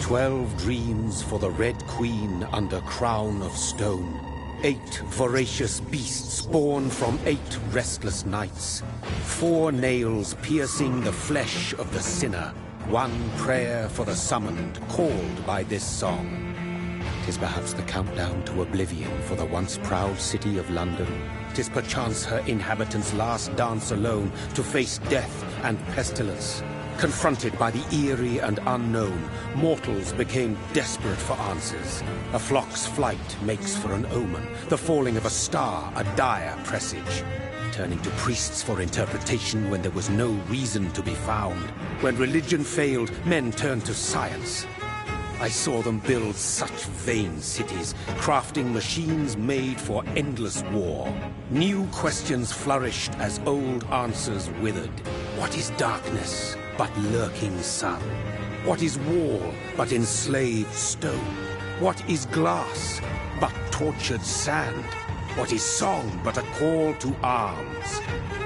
12 dreams for the Red Queen under crown of stone. 8 voracious beasts born from 8 restless nights. 4 nails piercing the flesh of the sinner. 1 prayer for the summoned, called by this song. 'Tis perhaps the countdown to oblivion for the once proud city of London. 'Tis perchance her inhabitants' last dance alone to face death and pestilence. Confronted by the eerie and unknown, mortals became desperate for answers. A flock's flight makes for an omen, the falling of a star a dire presage. Turning to priests for interpretation when there was no reason to be found. When religion failed, men turned to science. I saw them build such vain cities, crafting machines made for endless war. New questions flourished as old answers withered. What is darkness but lurking sun? What is wall but enslaved stone? What is glass but tortured sand? What is song but a call to arms?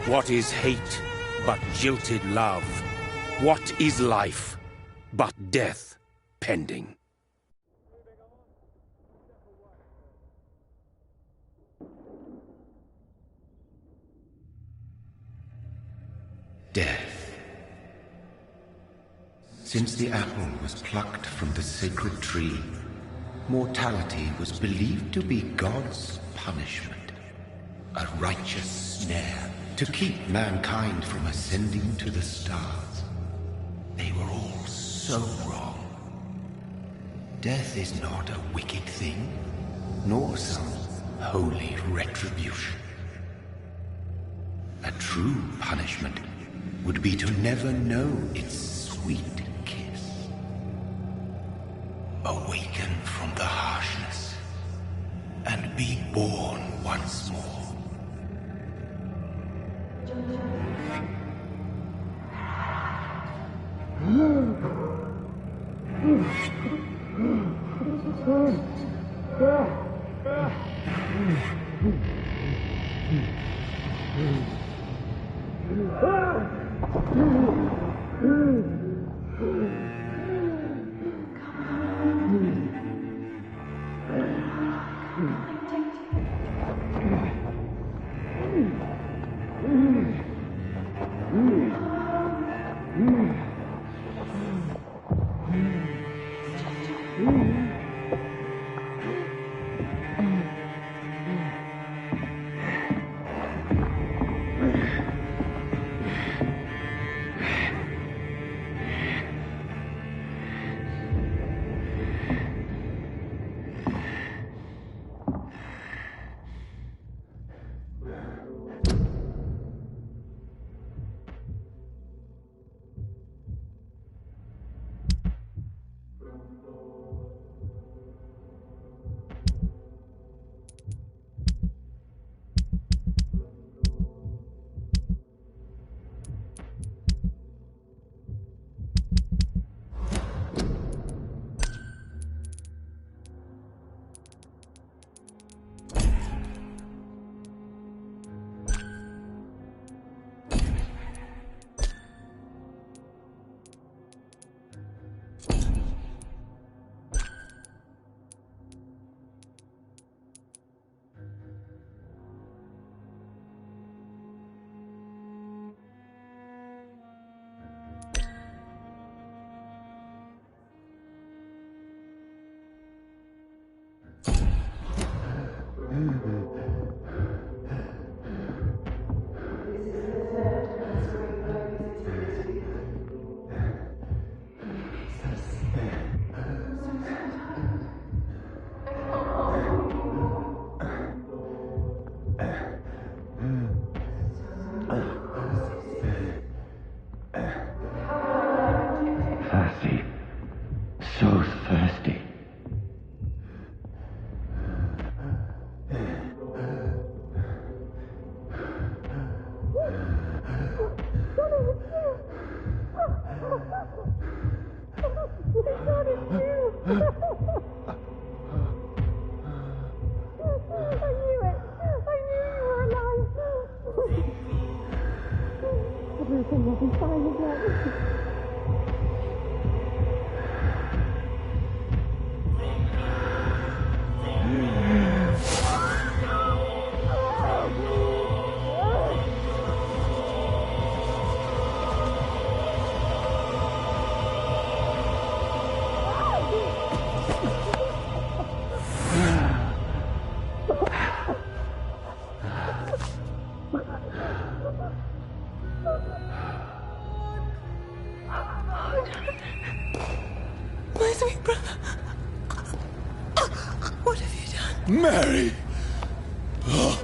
What is hate but jilted love? What is life but death pending? Death. Since the apple was plucked from the sacred tree, mortality was believed to be God's punishment, a righteous snare to keep mankind from ascending to the stars. They were all so wrong. Death is not a wicked thing, nor some holy retribution. A true punishment would be to never know its sweet kiss. Awaken from the harshness and be born once more. Thirsty. So thirsty. What have you done? Mary! Oh,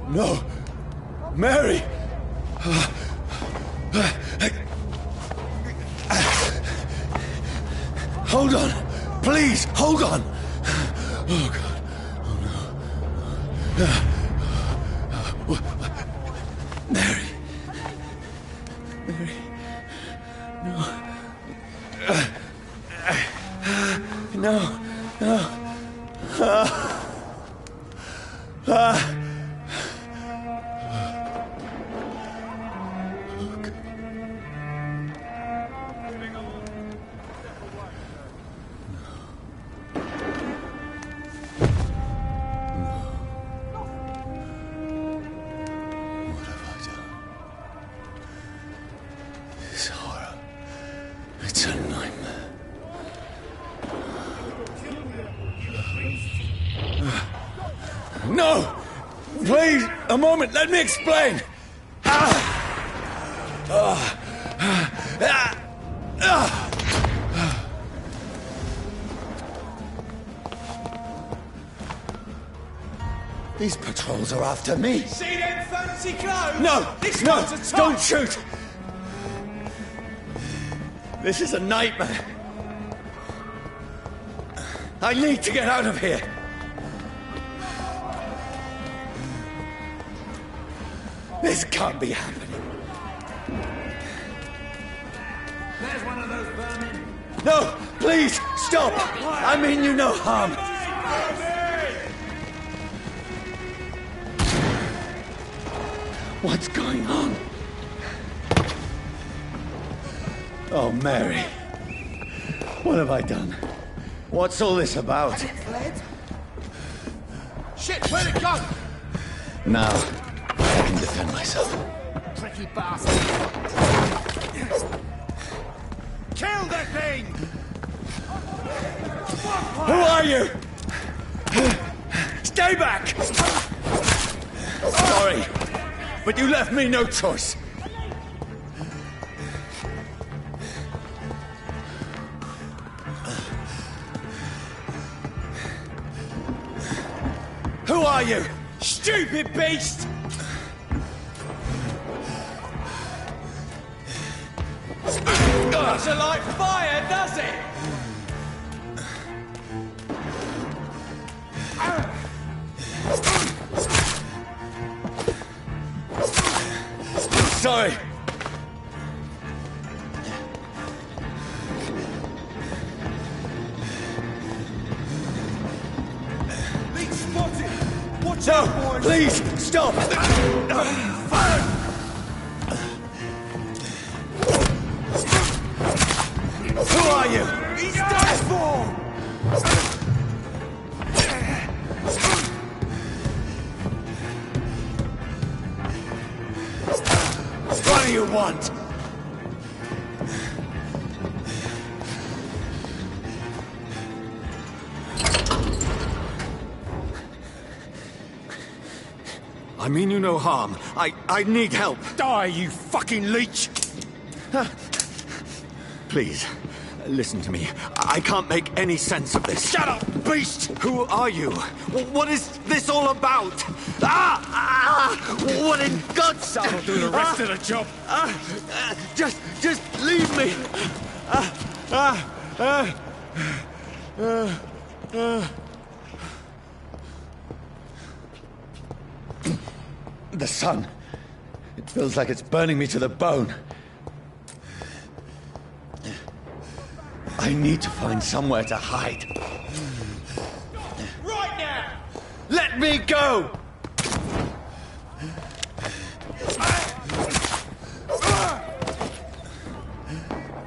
no! Mary! Hold on! Please, hold on! Oh, God. Oh, no. Mary. Mary. No. No. This horror. It's a nightmare. No! Please, a moment, let me explain! These patrols are after me. See them fancy clothes? No! This No! one's a top. Don't shoot! This is a nightmare. I need to get out of here. This can't be happening. There's one of those vermin. No! Please! Stop! I mean you no harm. What's going on? Oh, Mary. What have I done? What's all this about? Shit, where'd it go? Now, I can defend myself. Tricky bastard. Kill that thing! Who are you? Stay back! Sorry, but you left me no choice. Who are you? Stupid beast! Doesn't like fire, does it? Sorry. Being spotted! Watch No, out, boys! please, stop! Who are you? He's done for! What do you want? I mean you no harm. I need help. Die, you fucking leech! Please, listen to me. I can't make any sense of this. Shut up, beast! Who are you? What is this all about? What in God's name? I'll do the rest of the job. Just leave me. The sun. It feels like it's burning me to the bone. I need to find somewhere to hide. Right now! Let me go!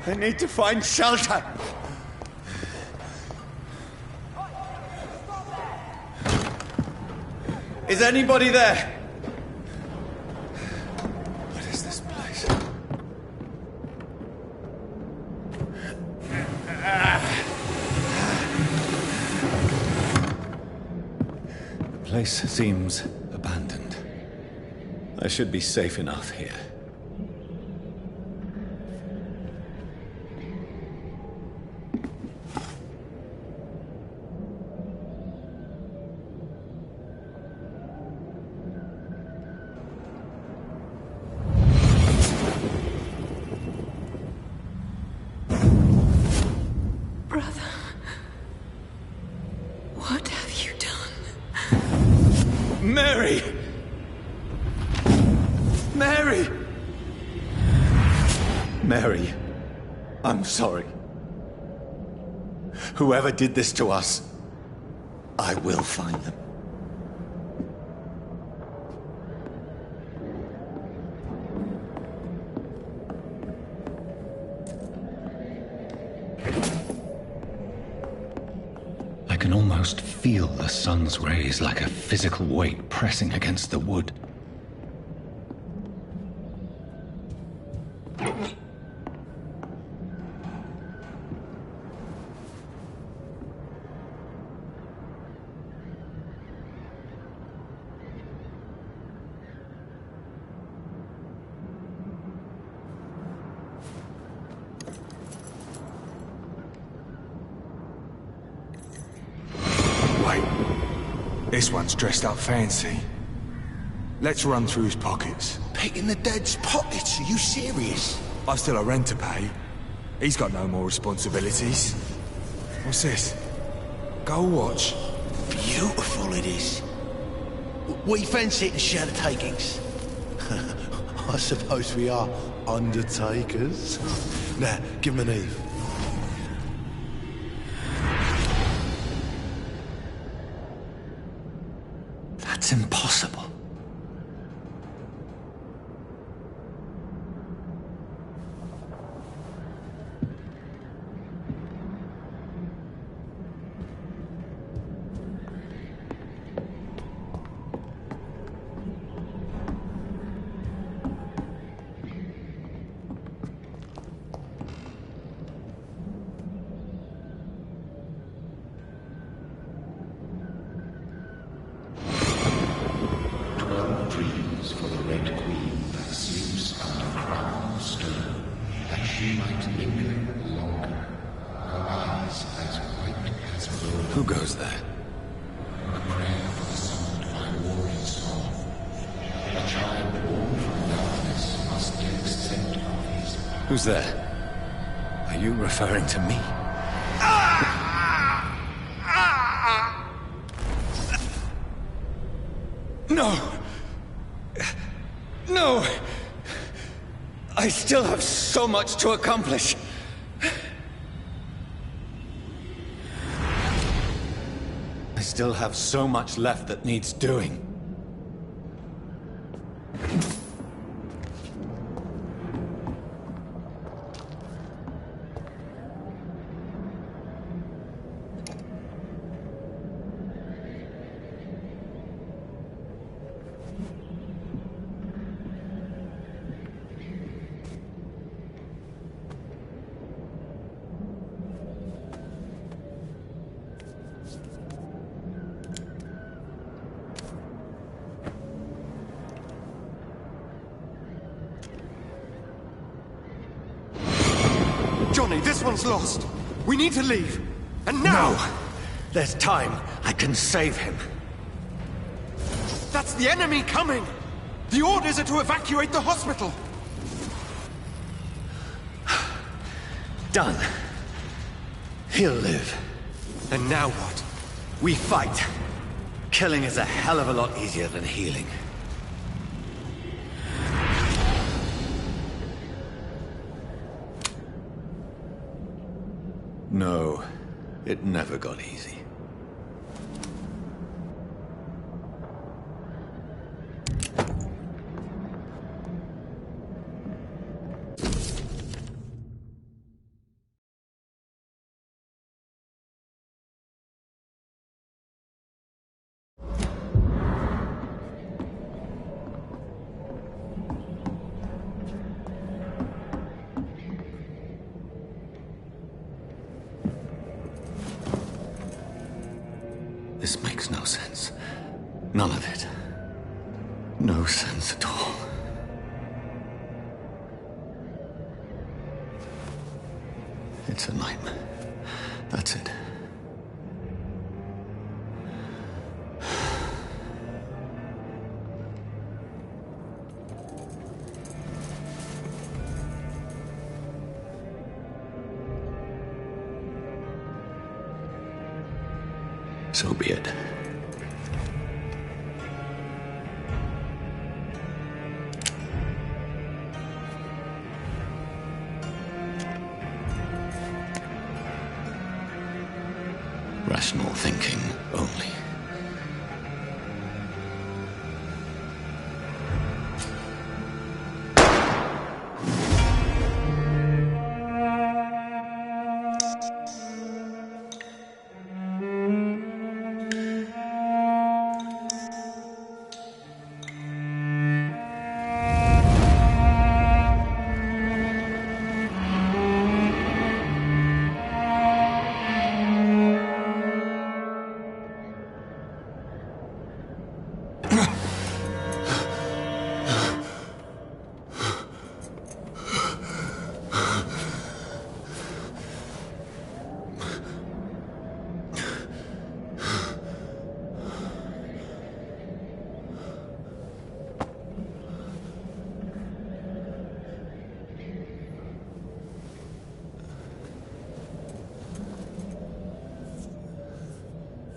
I need to find shelter. Is anybody there? What is this place? The place seems abandoned. I should be safe enough here. Mary! Mary! Mary, I'm sorry. Whoever did this to us, I will find them. I can almost feel the sun's rays like a physical weight pressing against the wood. This one's dressed up fancy. Let's run through his pockets. Picking the dead's pockets? Are you serious? I've still a rent to pay. He's got no more responsibilities. What's this? Gold watch. Beautiful it is. We fancy it and share the takings. I suppose we are undertakers. Now, give him an Eve. That's impossible. Who goes there? A prayer for the summoned by warriors of. A child born from darkness must give scent of his power. Who's there? Are you referring to me? No! No! I still have so much to accomplish. I still have so much left that needs doing. Johnny, this one's lost. We need to leave. And now! No! There's time. I can save him. That's the enemy coming! The orders are to evacuate the hospital! Done. He'll live. And now what? We fight. Killing is a hell of a lot easier than healing. No, it never got easy. This makes no sense. None of it. No sense at all. It's a nightmare. That's it. So be it. Rational thinking only.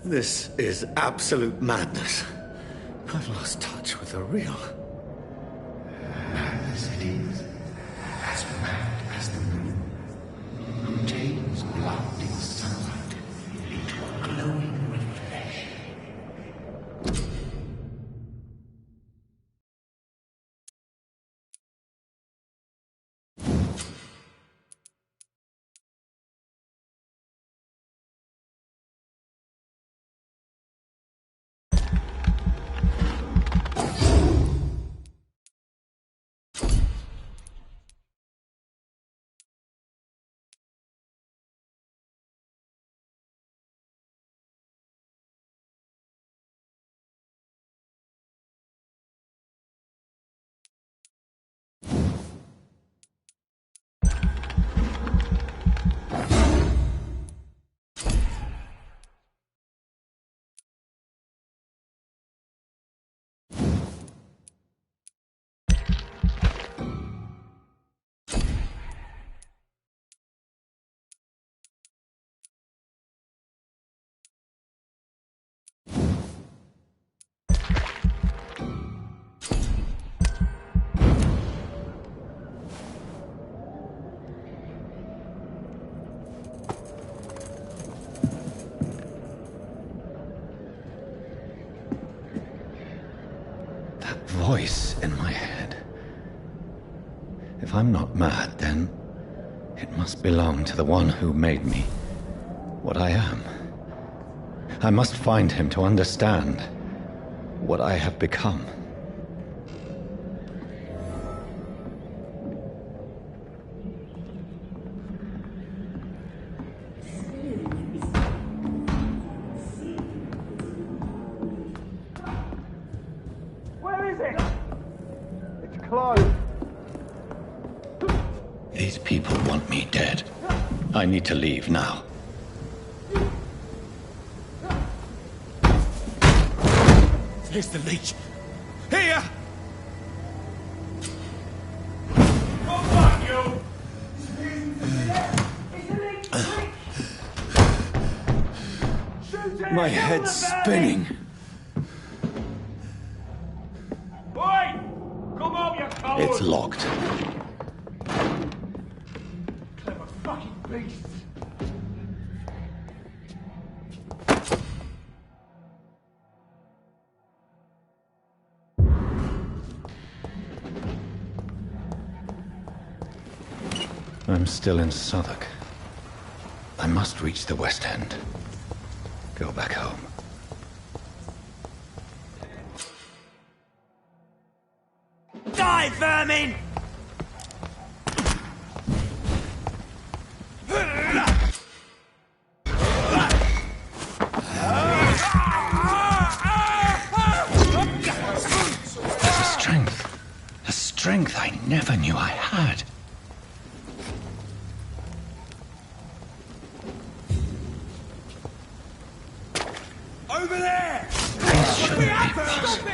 This is absolute madness. I've lost touch with the real. Madness it is, as mad as the moon, who takes blinding sunlight into a glowing reflection. Voice in my head. If I'm not mad, then it must belong to the one who made me what I am. I must find him to understand what I have become. These people want me dead. I need to leave now. Here's the leech. Here! My head's spinning. Oi! Come on, you coward! It's locked. Clever fucking beast! I'm still in Southwark. I must reach the West End. Go back home. Die, vermin! A strength I never knew I had. Over there! This shouldn't be possible.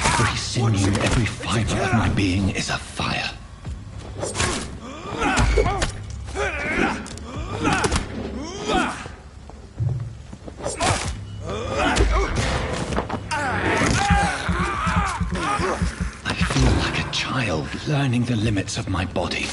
Every sinew, every fiber of my being is afire. learning the limits of my body.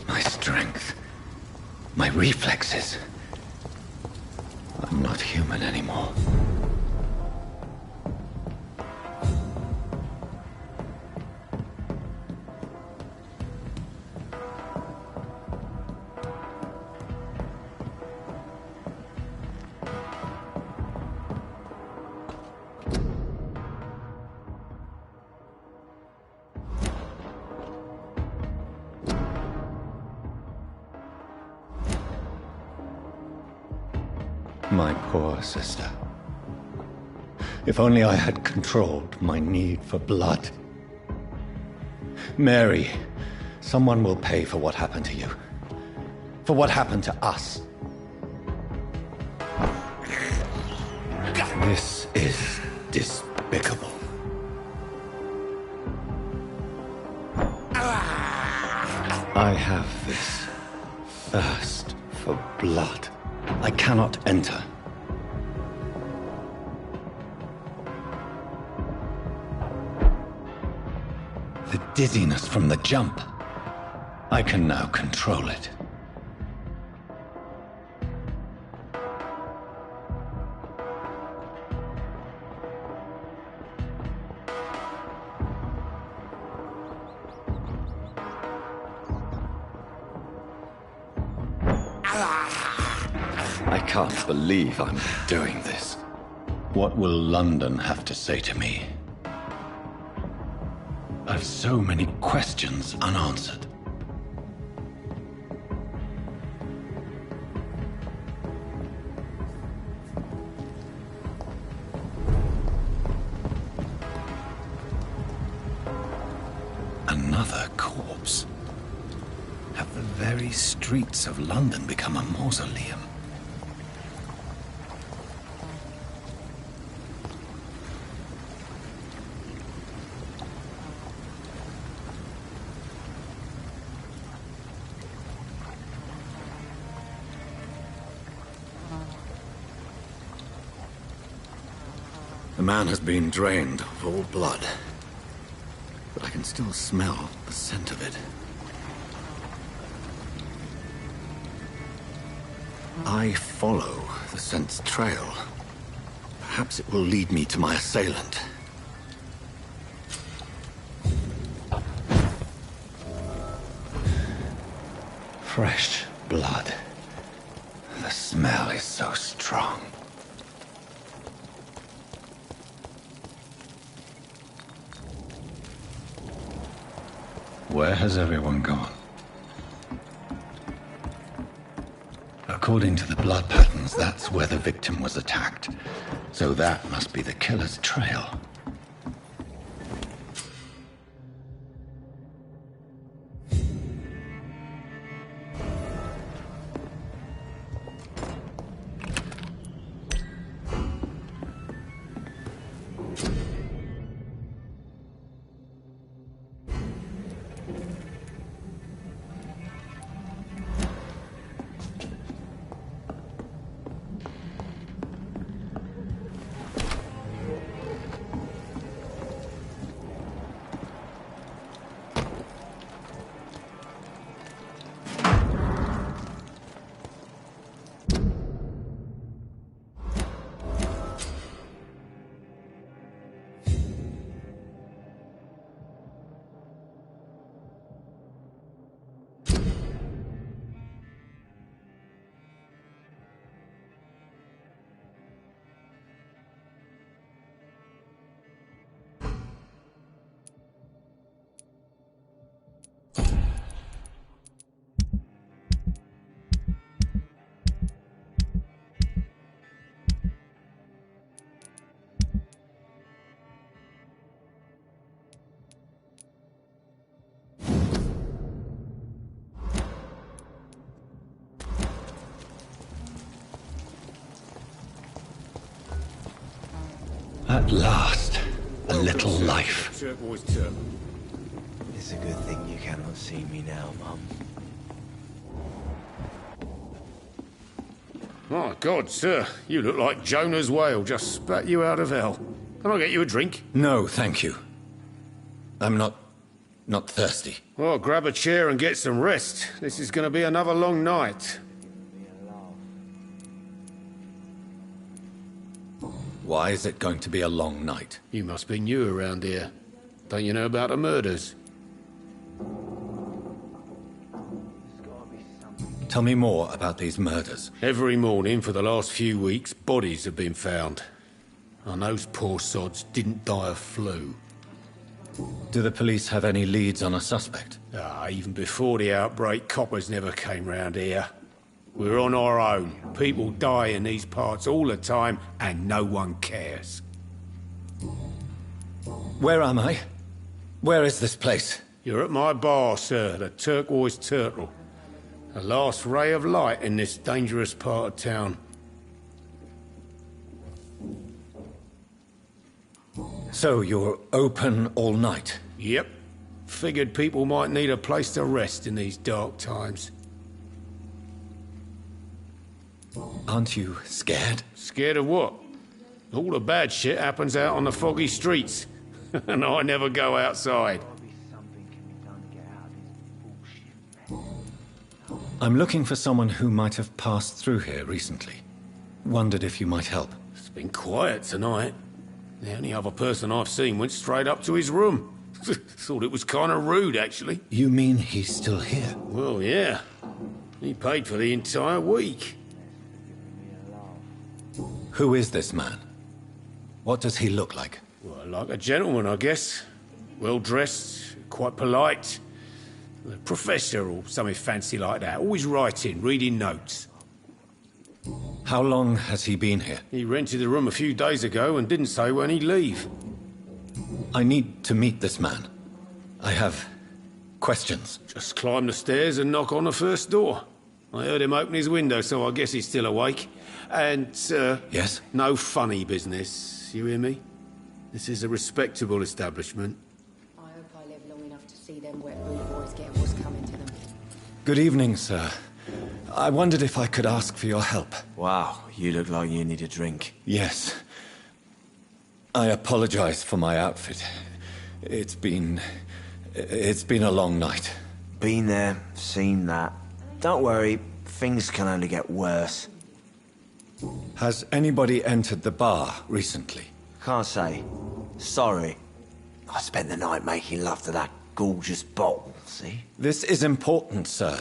My strength, my reflexes. I'm not human anymore. My poor sister. If only I had controlled my need for blood. Mary, someone will pay for what happened to you. For what happened to us. This is despicable. I have this thirst for blood. I cannot enter. The dizziness from the jump. I can now control it. I can't believe I'm doing this. What will London have to say to me? I've so many questions unanswered. Another corpse. Have the very streets of London become a mausoleum? The man has been drained of all blood, but I can still smell the scent of it. I follow the scent's trail. Perhaps it will lead me to my assailant. Fresh blood. The smell is so strong. Where has everyone gone? According to the blood patterns, that's where the victim was attacked. So that must be the killer's trail. At last, a little life. It's a good thing you cannot see me now, Mum. My God, sir, you look like Jonah's whale just spat you out of hell. Can I get you a drink? No, thank you. I'm not thirsty. Well, grab a chair and get some rest. This is going to be another long night. Why is it going to be a long night? You must be new around here. Don't you know about the murders? Tell me more about these murders. Every morning for the last few weeks, bodies have been found. And those poor sods didn't die of flu. Do the police have any leads on a suspect? Even before the outbreak, coppers never came round here. We're on our own. People die in these parts all the time, and no one cares. Where am I? Where is this place? You're at my bar, sir, the Turquoise Turtle. The last ray of light in this dangerous part of town. So you're open all night? Yep. Figured people might need a place to rest in these dark times. Aren't you scared? Scared of what? All the bad shit happens out on the foggy streets. And I never go outside. I'm looking for someone who might have passed through here recently. Wondered if you might help. It's been quiet tonight. The only other person I've seen went straight up to his room. Thought it was kind of rude, actually. You mean he's still here? Well, yeah. He paid for the entire week. Who is this man? What does he look like? Well, like a gentleman, I guess. Well-dressed, quite polite. A professor or something fancy like that. Always writing, reading notes. How long has he been here? He rented the room a few days ago and didn't say when he'd leave. I need to meet this man. I have questions. Just climb the stairs and knock on the first door. I heard him open his window, so I guess he's still awake. And, Yes? no funny business. You hear me? This is a respectable establishment. I hope I live long enough to see them wet rude boys get what's coming to them. Good evening, sir. I wondered if I could ask for your help. Wow, you look like you need a drink. Yes. I apologize for my outfit. It's been a long night. Been there, seen that. Don't worry, things can only get worse. Has anybody entered the bar recently? Can't say. Sorry. I spent the night making love to that gorgeous bottle, see? This is important, sir.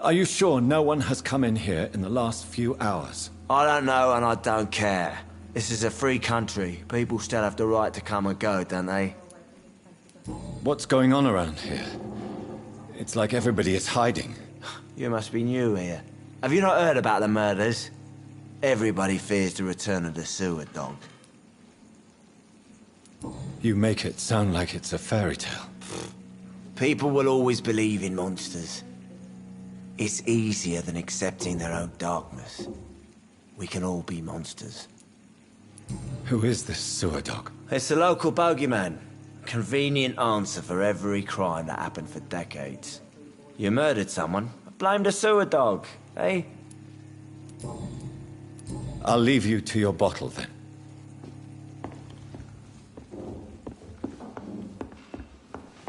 Are you sure no one has come in here in the last few hours? I don't know and I don't care. This is a free country. People still have the right to come and go, don't they? What's going on around here? It's like everybody is hiding. You must be new here. Have you not heard about the murders? Everybody fears the return of the sewer dog. You make it sound like it's a fairy tale. People will always believe in monsters. It's easier than accepting their own darkness. We can all be monsters. Who is this sewer dog? It's the local bogeyman. Convenient answer for every crime that happened for decades. You murdered someone, blame the sewer dog, eh? I'll leave you to your bottle then.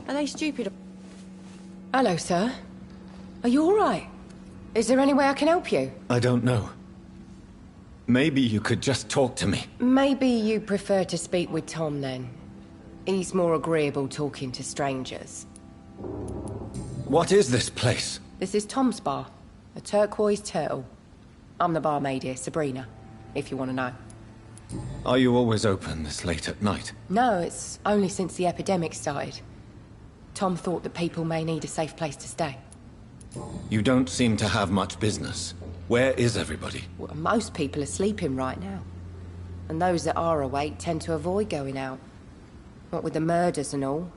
Are they stupid? Hello, sir. Are you all right? Is there any way I can help you? I don't know. Maybe you could just talk to me. Maybe you prefer to speak with Tom, then. He's more agreeable talking to strangers. What is this place? This is Tom's bar, a Turquoise Turtle. I'm the barmaid here, Sabrina, if you want to know. Are you always open this late at night? No, it's only since the epidemic started. Tom thought that people may need a safe place to stay. You don't seem to have much business. Where is everybody? Well, most people are sleeping right now. And those that are awake tend to avoid going out. What with the murders and all.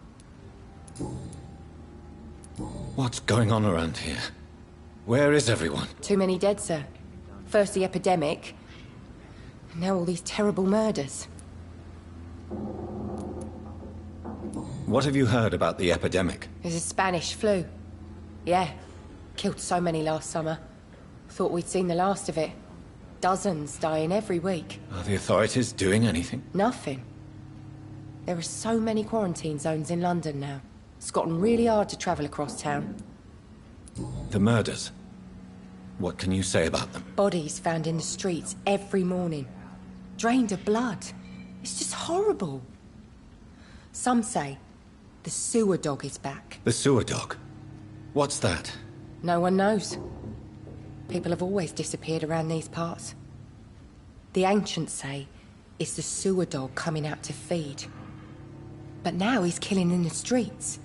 What's going on around here? Where is everyone? Too many dead, sir. First the epidemic, and now all these terrible murders. What have you heard about the epidemic? There's a Spanish flu. Yeah. Killed so many last summer. Thought we'd seen the last of it. Dozens dying every week. Are the authorities doing anything? Nothing. There are so many quarantine zones in London now. It's gotten really hard to travel across town. The murders. What can you say about them? Bodies found in the streets every morning. Drained of blood. It's just horrible. Some say the sewer dog is back. The sewer dog? What's that? No one knows. People have always disappeared around these parts. The ancients say it's the sewer dog coming out to feed. But now he's killing in the streets.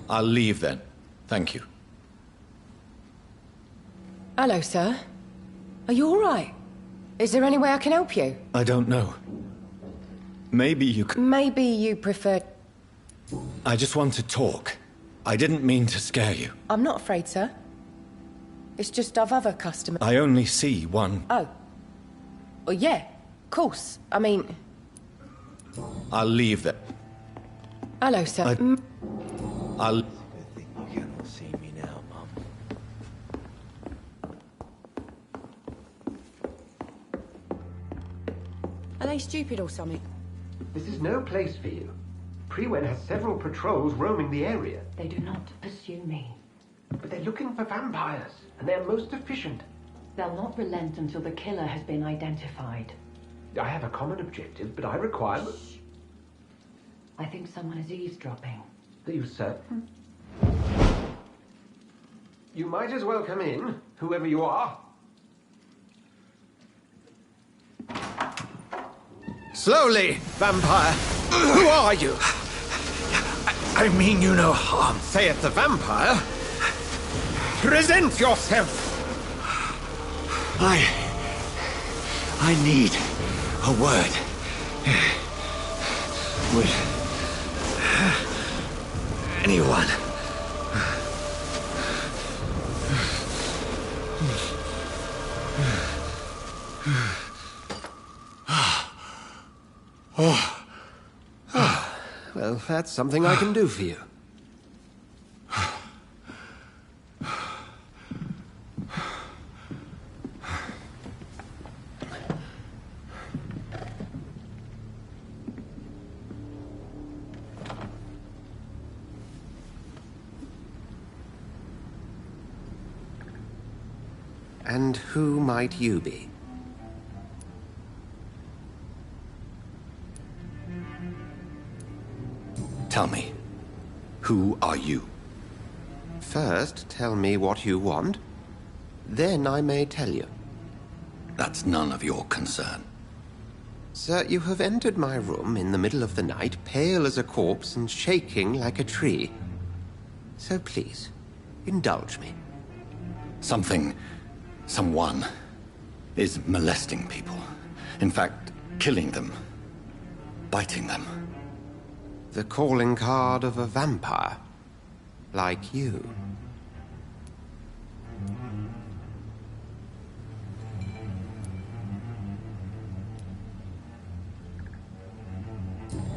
I'll leave then. Thank you. Hello, sir. Are you all right? Is there any way I can help you? I don't know. Maybe you could... Maybe you prefer... I just want to talk. I didn't mean to scare you. I'm not afraid, sir. It's just I've other customers... I only see one. Oh. Well, yeah. Of course. I mean... I'll leave then. Hello, sir. I'll... You cannot see me now, Mum. Are they stupid or something? This is no place for you. Prewen has several patrols roaming the area. They do not pursue me. But they're looking for vampires, and they're most efficient. They'll not relent until the killer has been identified. I have a common objective, but I require... I think someone is eavesdropping. Are you certain? You might as well come in, whoever you are. Slowly, vampire. Who are you? I mean you no harm. Saith the vampire. Present yourself. I need a word. Would anyone? Well, that's something I can do for you. And who might you be? Tell me, who are you? First, tell me what you want. Then I may tell you. That's none of your concern. Sir, you have entered my room in the middle of the night, pale as a corpse and shaking like a tree. So please, indulge me. Someone is molesting people. In fact, killing them. Biting them. The calling card of a vampire. Like you.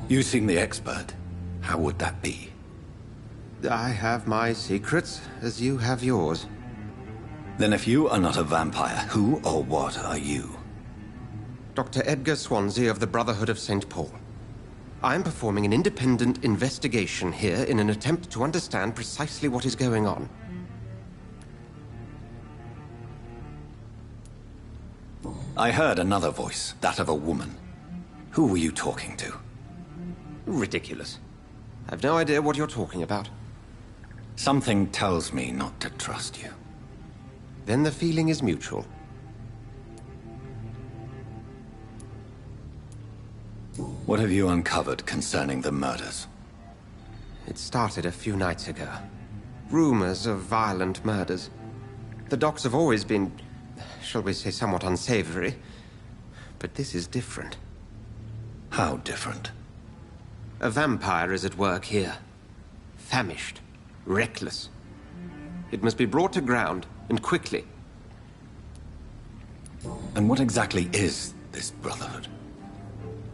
You seem the expert. How would that be? I have my secrets, as you have yours. Then if you are not a vampire, who or what are you? Dr. Edgar Swansea of the Brotherhood of St. Paul. I'm performing an independent investigation here in an attempt to understand precisely what is going on. I heard another voice, that of a woman. Who were you talking to? Ridiculous. I've no idea what you're talking about. Something tells me not to trust you. Then the feeling is mutual. What have you uncovered concerning the murders? It started a few nights ago. Rumors of violent murders. The docks have always been, shall we say, somewhat unsavory. But this is different. How different? A vampire is at work here. Famished. Reckless. It must be brought to ground, and quickly. And what exactly is this Brotherhood?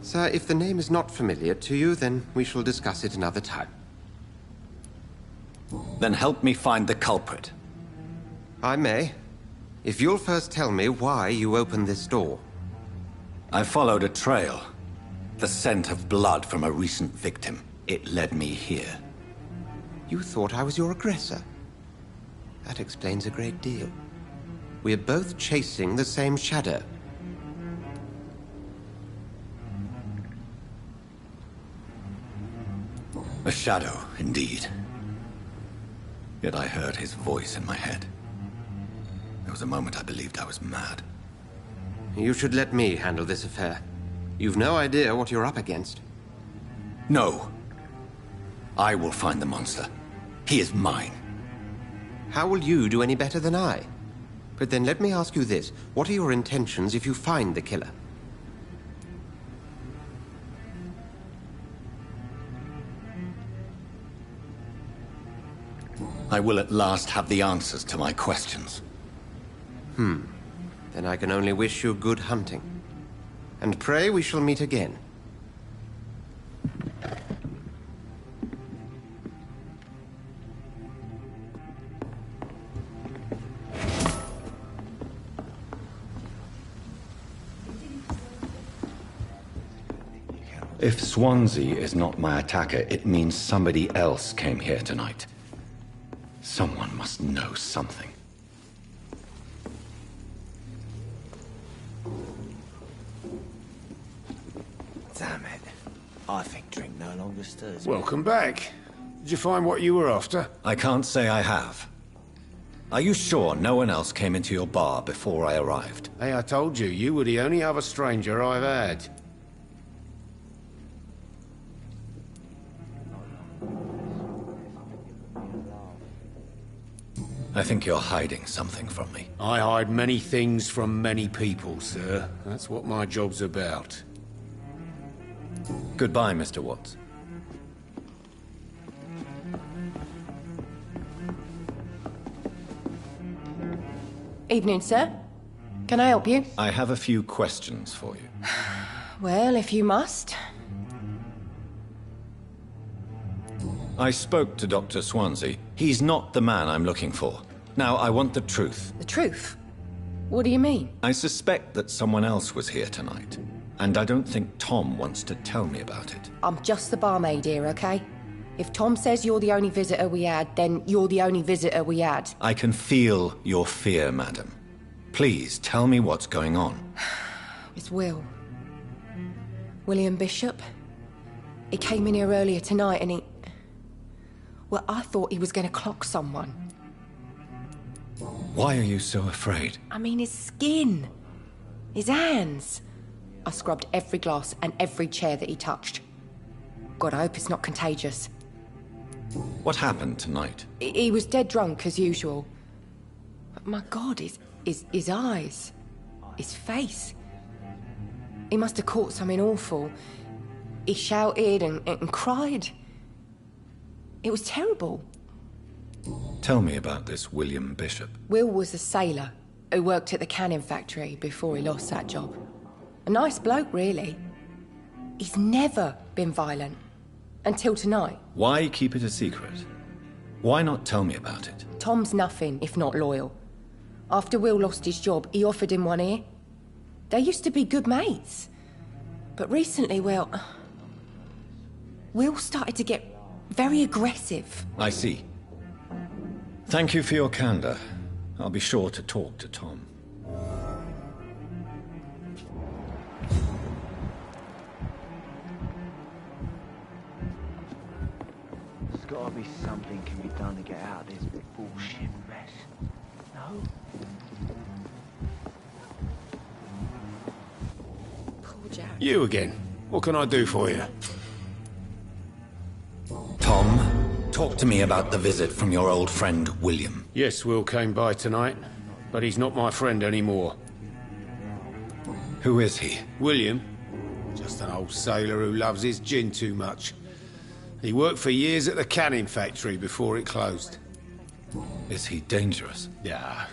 Sir, if the name is not familiar to you, then we shall discuss it another time. Then help me find the culprit. I may. If you'll first tell me why you opened this door. I followed a trail. The scent of blood from a recent victim. It led me here. You thought I was your aggressor. That explains a great deal. We're both chasing the same shadow. A shadow, indeed. Yet I heard his voice in my head. There was a moment I believed I was mad. You should let me handle this affair. You've no idea what you're up against. No. I will find the monster. He is mine. How will you do any better than I? But then let me ask you this. What are your intentions if you find the killer? I will at last have the answers to my questions. Then I can only wish you good hunting. And pray we shall meet again. If Swansea is not my attacker, it means somebody else came here tonight. Someone must know something. Damn it. I think drink no longer stirs me. Welcome back. Did you find what you were after? I can't say I have. Are you sure no one else came into your bar before I arrived? Hey, I told you, you were the only other stranger I've had. I think you're hiding something from me. I hide many things from many people, sir. That's what my job's about. Goodbye, Mr. Watts. Evening, sir. Can I help you? I have a few questions for you. Well, if you must. I spoke to Dr. Swansea. He's not the man I'm looking for. Now, I want the truth. The truth? What do you mean? I suspect that someone else was here tonight. And I don't think Tom wants to tell me about it. I'm just the barmaid here, okay? If Tom says you're the only visitor we had, then you're the only visitor we had. I can feel your fear, madam. Please, tell me what's going on. It's Will. William Bishop. He came in here earlier tonight and he... Well, I thought he was going to clock someone. Why are you so afraid? I mean, his skin. His hands. I scrubbed every glass and every chair that he touched. God, I hope it's not contagious. What happened tonight? He was dead drunk, as usual. But my God, his eyes. His face. He must have caught something awful. He shouted and cried. It was terrible. Tell me about this William Bishop. Will was a sailor who worked at the canning factory before he lost that job. A nice bloke, really. He's never been violent. Until tonight. Why keep it a secret? Why not tell me about it? Tom's nothing if not loyal. After Will lost his job, he offered him one ear. They used to be good mates. But recently, well... Will started to get very aggressive. I see. Thank you for your candor. I'll be sure to talk to Tom. There's gotta be something can be done to get out of this bullshit mess. No? Poor Jack. You again. What can I do for you? Tom, talk to me about the visit from your old friend, William. Yes, Will came by tonight, but he's not my friend anymore. Who is he? William? Just an old sailor who loves his gin too much. He worked for years at the canning factory before it closed. Is he dangerous? Yeah.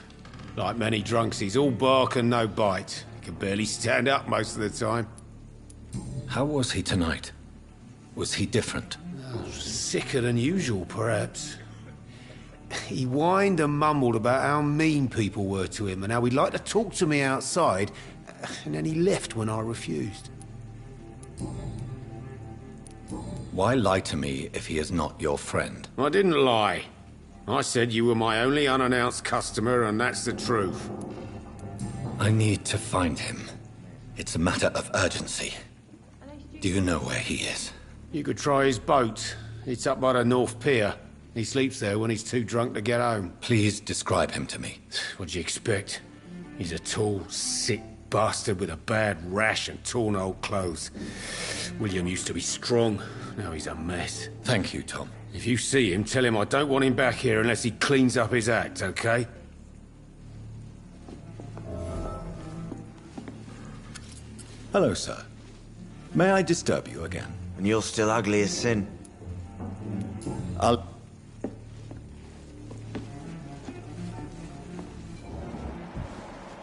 Like many drunks, he's all bark and no bite. He can barely stand up most of the time. How was he tonight? Was he different? Sicker than usual, perhaps. He whined and mumbled about how mean people were to him and how he'd like to talk to me outside, and then he left when I refused. Why lie to me if he is not your friend? I didn't lie. I said you were my only unannounced customer, and that's the truth. I need to find him. It's a matter of urgency. Do you know where he is? You could try his boat. It's up by the North Pier. He sleeps there when he's too drunk to get home. Please describe him to me. What'd you expect? He's a tall, sick bastard with a bad rash and torn old clothes. William used to be strong. Now he's a mess. Thank you, Tom. If you see him, tell him I don't want him back here unless he cleans up his act, okay? Hello, sir. May I disturb you again? And you're still ugly as sin. I'll...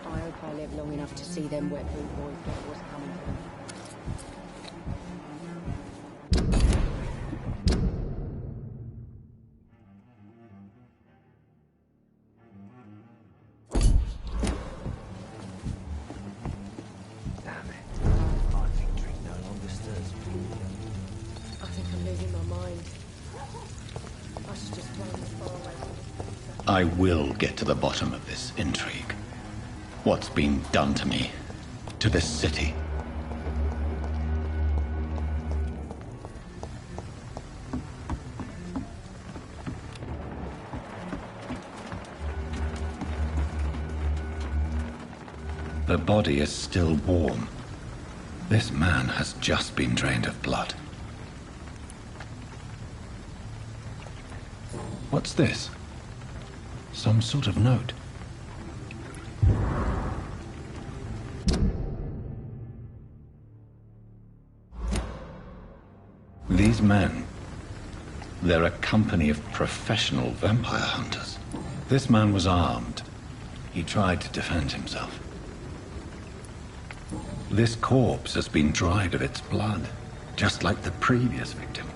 I hope I live long enough to see them wet boot boys get what's coming to them. Damn it. I think drink no longer stirs me. I think I'm losing my mind. I should just run as far away from this. I will get to the bottom of this intrigue. What's been done to me? To this city? The body is still warm. This man has just been drained of blood. What's this? Some sort of note. These men, they're a company of professional vampire hunters. This man was armed. He tried to defend himself. This corpse has been dried of its blood, just like the previous victim.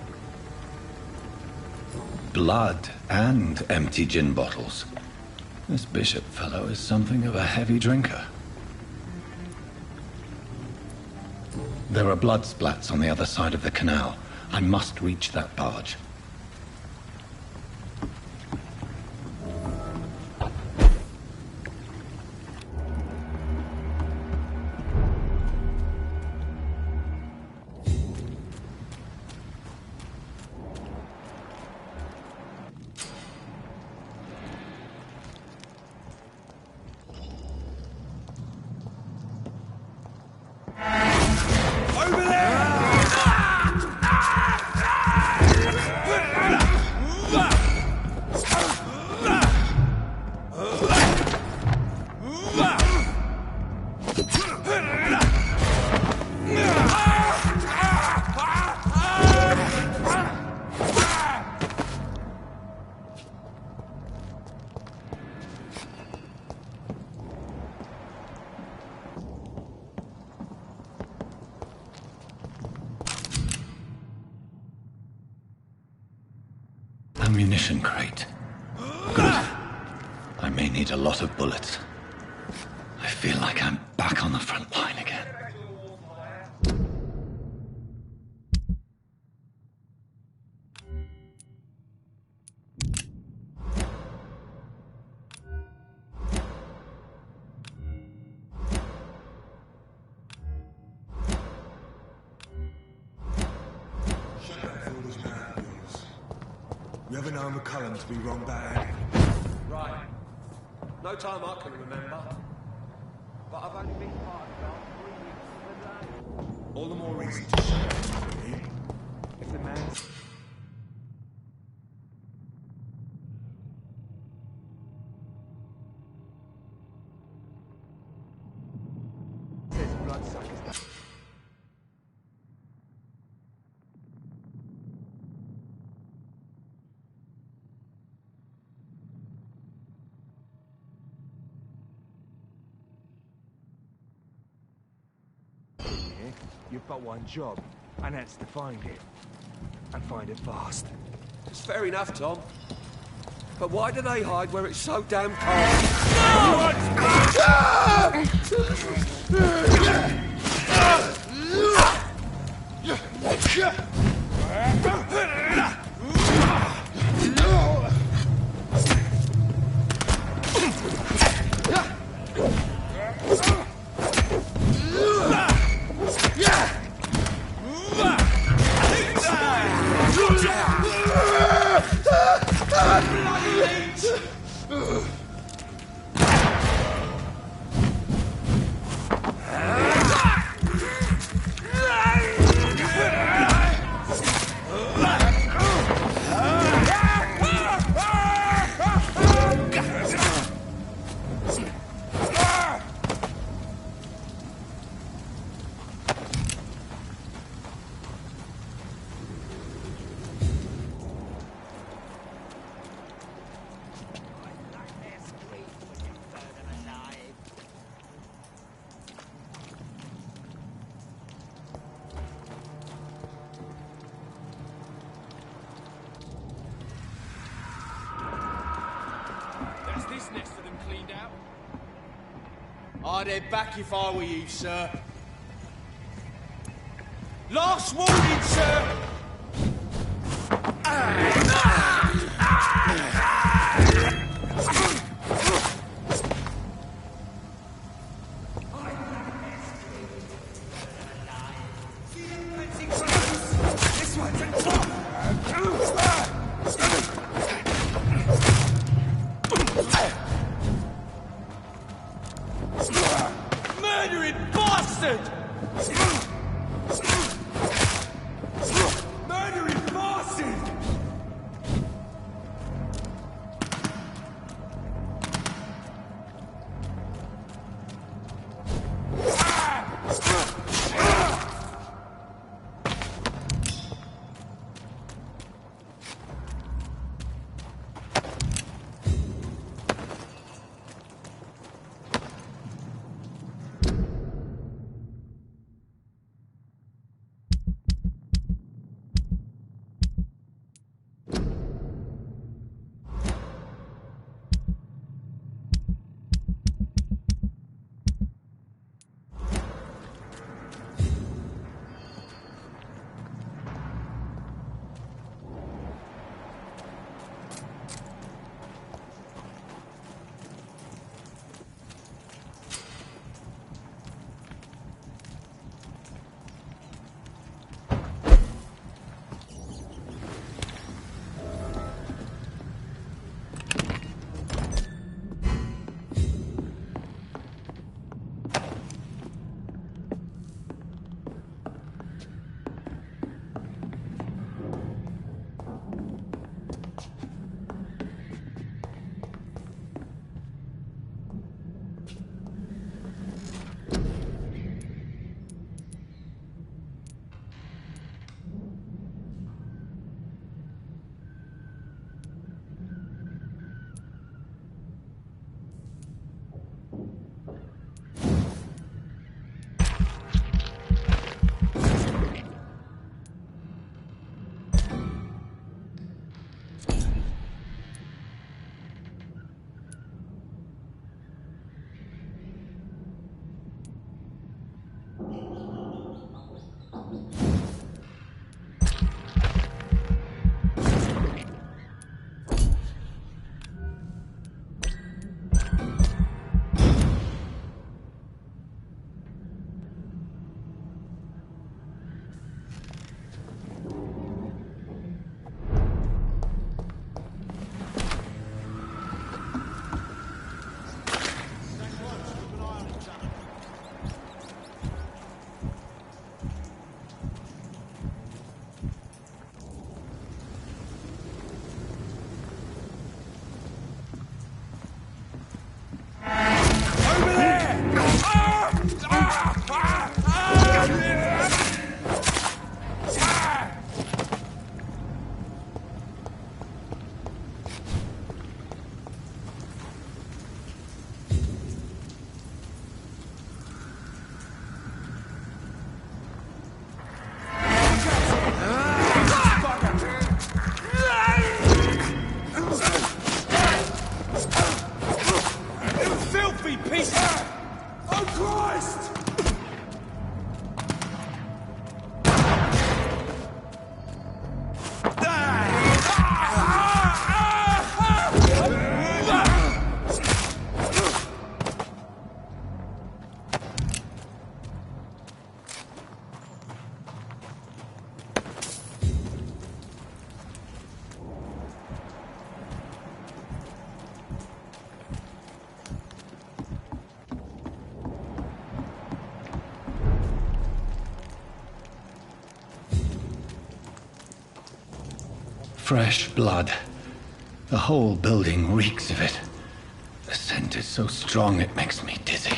Blood and empty gin bottles. This bishop fellow is something of a heavy drinker. There are blood splats on the other side of the canal. I must reach that barge. Ammunition crate. Good. I may need a lot of bullets. I feel like I'm back on the front line again. You ever known McCullum to be wrong bad? Right. No time I can remember. But I've only been part of about 3 weeks of the day. All the more reason to shut up, really. If the man's... Says bloodsuckers. You've but one job, and that's to find it. And find it fast. It's fair enough, Tom. But why do they hide where it's so damn cold? I'd head back if I were you, sir. Last warning, sir! Murdering bastard! Murdering bastard! Fresh blood. The whole building reeks of it. The scent is so strong it makes me dizzy.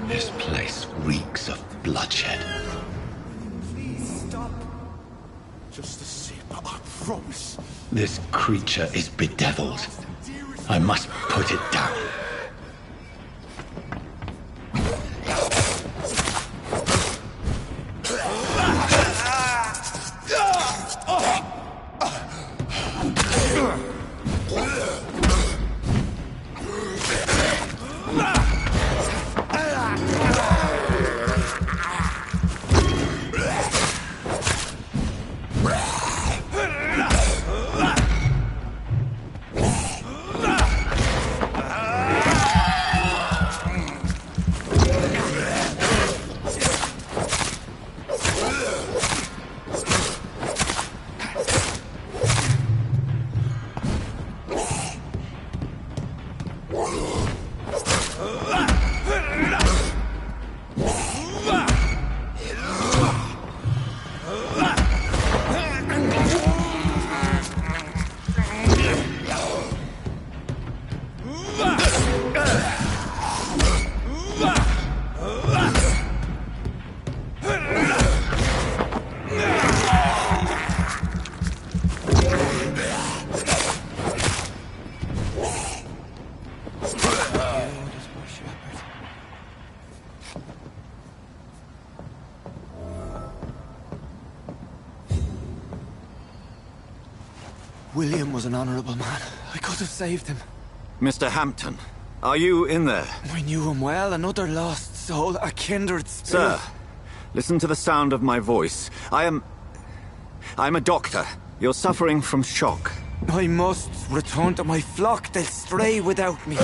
This place reeks of bloodshed. Please stop. Just a sip, I promise. This creature is bedeviled. I must put it down. William was an honorable man. I could have saved him. Mr. Hampton, are you in there? I knew him well, another lost soul, a kindred spirit. Sir, listen to the sound of my voice. I'm a doctor. You're suffering from shock. I must return to my flock. They'll stray without me.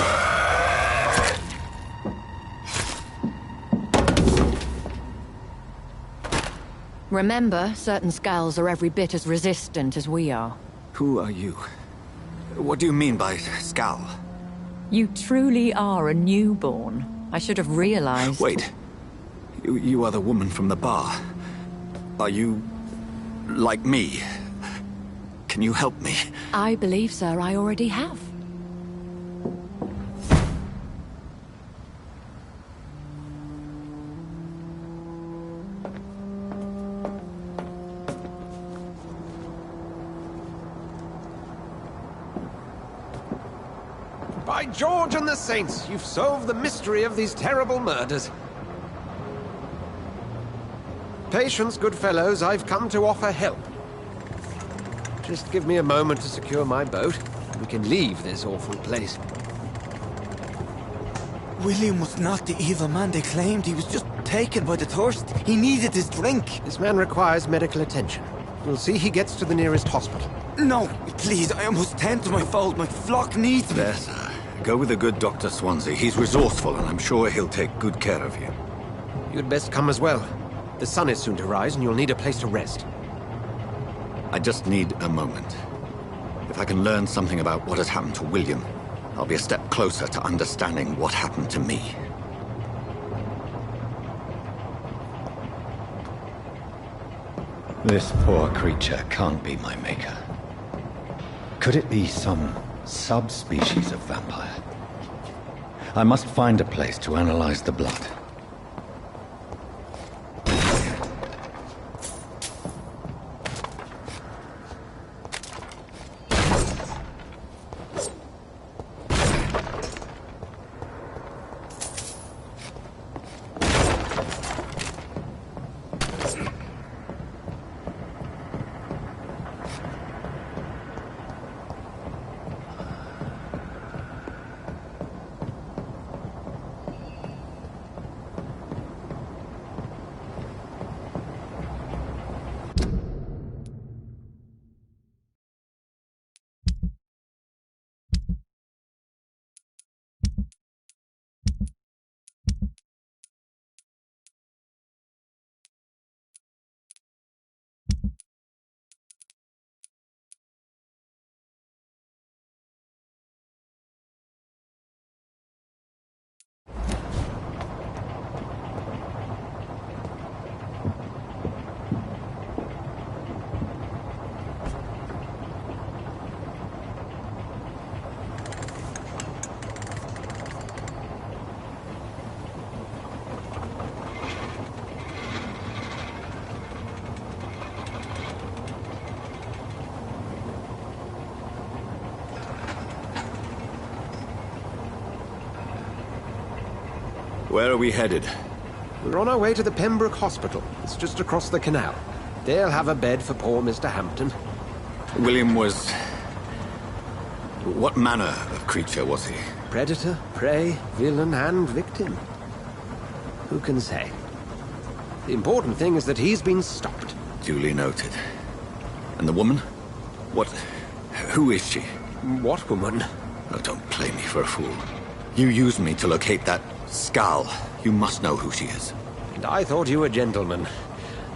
Remember, certain skulls are every bit as resistant as we are. Who are you? What do you mean by skull? You truly are a newborn. I should have realized. Wait. You are the woman from the bar. Are you... like me? Can you help me? I believe, sir, I already have. By George and the Saints, you've solved the mystery of these terrible murders. Patience, good fellows, I've come to offer help. Just give me a moment to secure my boat, and we can leave this awful place. William was not the evil man they claimed. He was just taken by the thirst. He needed his drink. This man requires medical attention. We'll see he gets to the nearest hospital. No, please, I must tend to my fold. My flock needs me. There, sir. Go with the good Dr. Swansea. He's resourceful, and I'm sure he'll take good care of you. You'd best come as well. The sun is soon to rise, and you'll need a place to rest. I just need a moment. If I can learn something about what has happened to William, I'll be a step closer to understanding what happened to me. This poor creature can't be my maker. Could it be some subspecies of vampire? I must find a place to analyze the blood. Where are we headed? We're on our way to the Pembroke Hospital. It's just across the canal. They'll have a bed for poor Mr. Hampton. William was... What manner of creature was he? Predator, prey, villain, and victim. Who can say? The important thing is that he's been stopped. Duly noted. And the woman? What... Who is she? What woman? Oh, don't play me for a fool. You used me to locate that skull. You must know who she is. And I thought you a gentleman.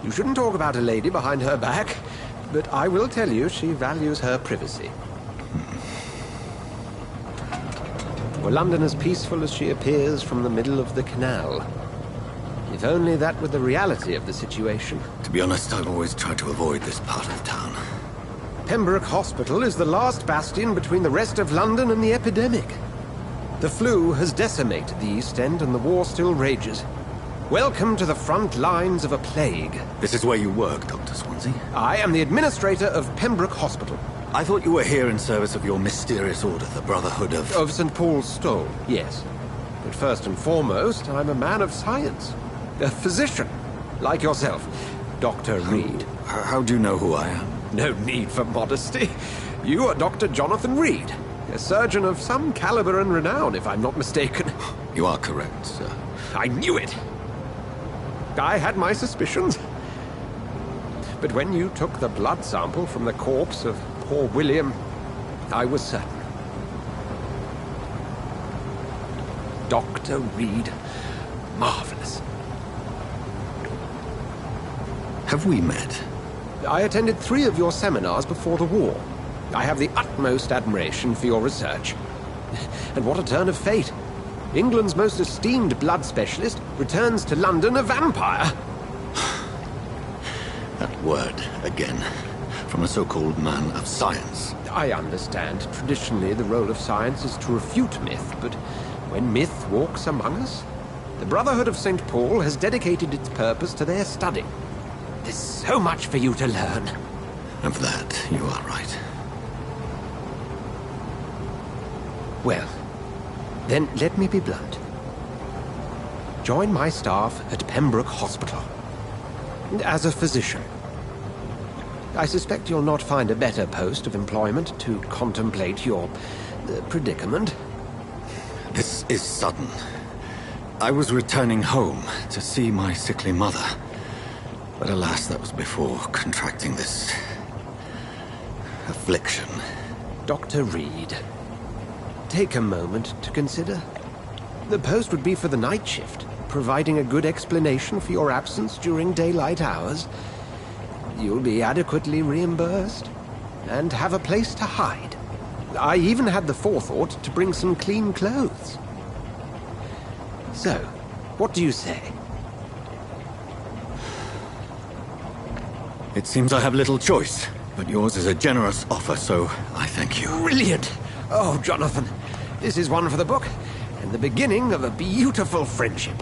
You shouldn't talk about a lady behind her back, but I will tell you she values her privacy. Were London as peaceful as she appears from the middle of the canal? If only that were the reality of the situation. To be honest, I've always tried to avoid this part of town. Pembroke Hospital is the last bastion between the rest of London and the epidemic. The flu has decimated the East End and the war still rages. Welcome to the front lines of a plague. This is where you work, Dr. Swansea? I am the administrator of Pembroke Hospital. I thought you were here in service of your mysterious order, the Brotherhood of... Of St. Paul's Stole, yes. But first and foremost, I'm a man of science. A physician, like yourself, Dr. Reed. How do you know who I am? No need for modesty. You are Dr. Jonathan Reed, a surgeon of some caliber and renown, if I'm not mistaken. You are correct, sir. I knew it! I had my suspicions. But when you took the blood sample from the corpse of poor William, I was certain. Dr. Reed. Marvelous. Have we met? I attended 3 of your seminars before the war. I have the utmost admiration for your research. And what a turn of fate. England's most esteemed blood specialist returns to London a vampire. That word, again. From a so-called man of science. I understand. Traditionally, the role of science is to refute myth, but when myth walks among us, the Brotherhood of St. Paul has dedicated its purpose to their study. There's so much for you to learn. Of that, you are right. Well, then let me be blunt. Join my staff at Pembroke Hospital. As a physician. I suspect you'll not find a better post of employment to contemplate your predicament. This is sudden. I was returning home to see my sickly mother. But alas, that was before contracting this... affliction. Dr. Reed, take a moment to consider. The post would be for the night shift, providing a good explanation for your absence during daylight hours. You'll be adequately reimbursed, and have a place to hide. I even had the forethought to bring some clean clothes. So, what do you say? It seems I have little choice, but yours is a generous offer, so I thank you. Brilliant! Oh, Jonathan, this is one for the book, and the beginning of a beautiful friendship.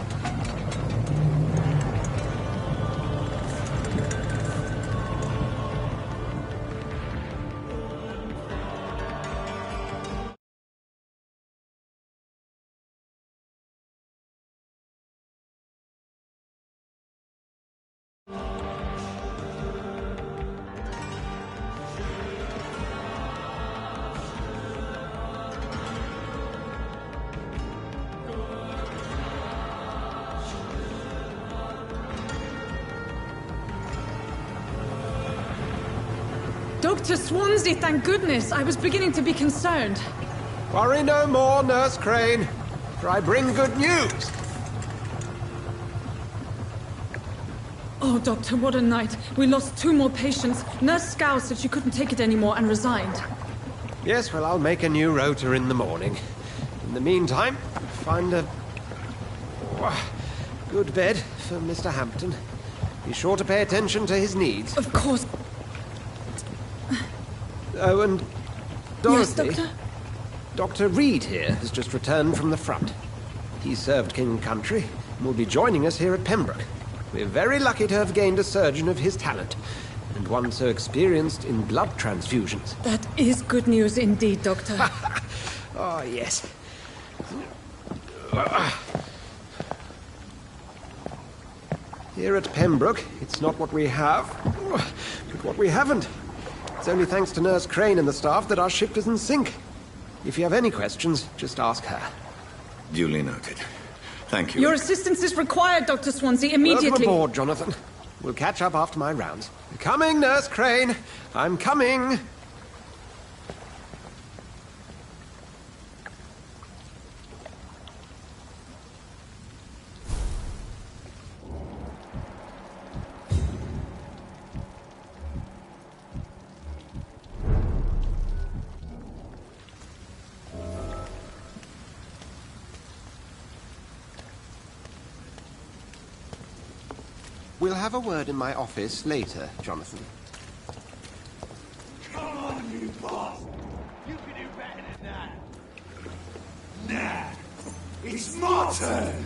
Dr. Swansea, thank goodness. I was beginning to be concerned. Worry no more, Nurse Crane, for I bring good news. Oh, Doctor, what a night. We lost 2 more patients. Nurse Scow said she couldn't take it anymore and resigned. Yes, well, I'll make a new rota in the morning. In the meantime, find a good bed for Mr. Hampton. Be sure to pay attention to his needs. Of course. Oh, and Dorothy. Yes, Doctor? Dr. Reed here has just returned from the front. He served King and Country and will be joining us here at Pembroke. We're very lucky to have gained a surgeon of his talent, and one so experienced in blood transfusions. That is good news indeed, Doctor. Oh, yes. Here at Pembroke, it's not what we have, but what we haven't. It's only thanks to Nurse Crane and the staff that our ship doesn't sink. If you have any questions, just ask her. Duly noted. Thank you. Your assistance is required, Dr. Swansea, immediately. Welcome aboard, Jonathan. We'll catch up after my rounds. Coming, Nurse Crane. I'm coming. We'll have a word in my office later, Jonathan. Come on, you boss! You can do better than that! Nah! It's my turn!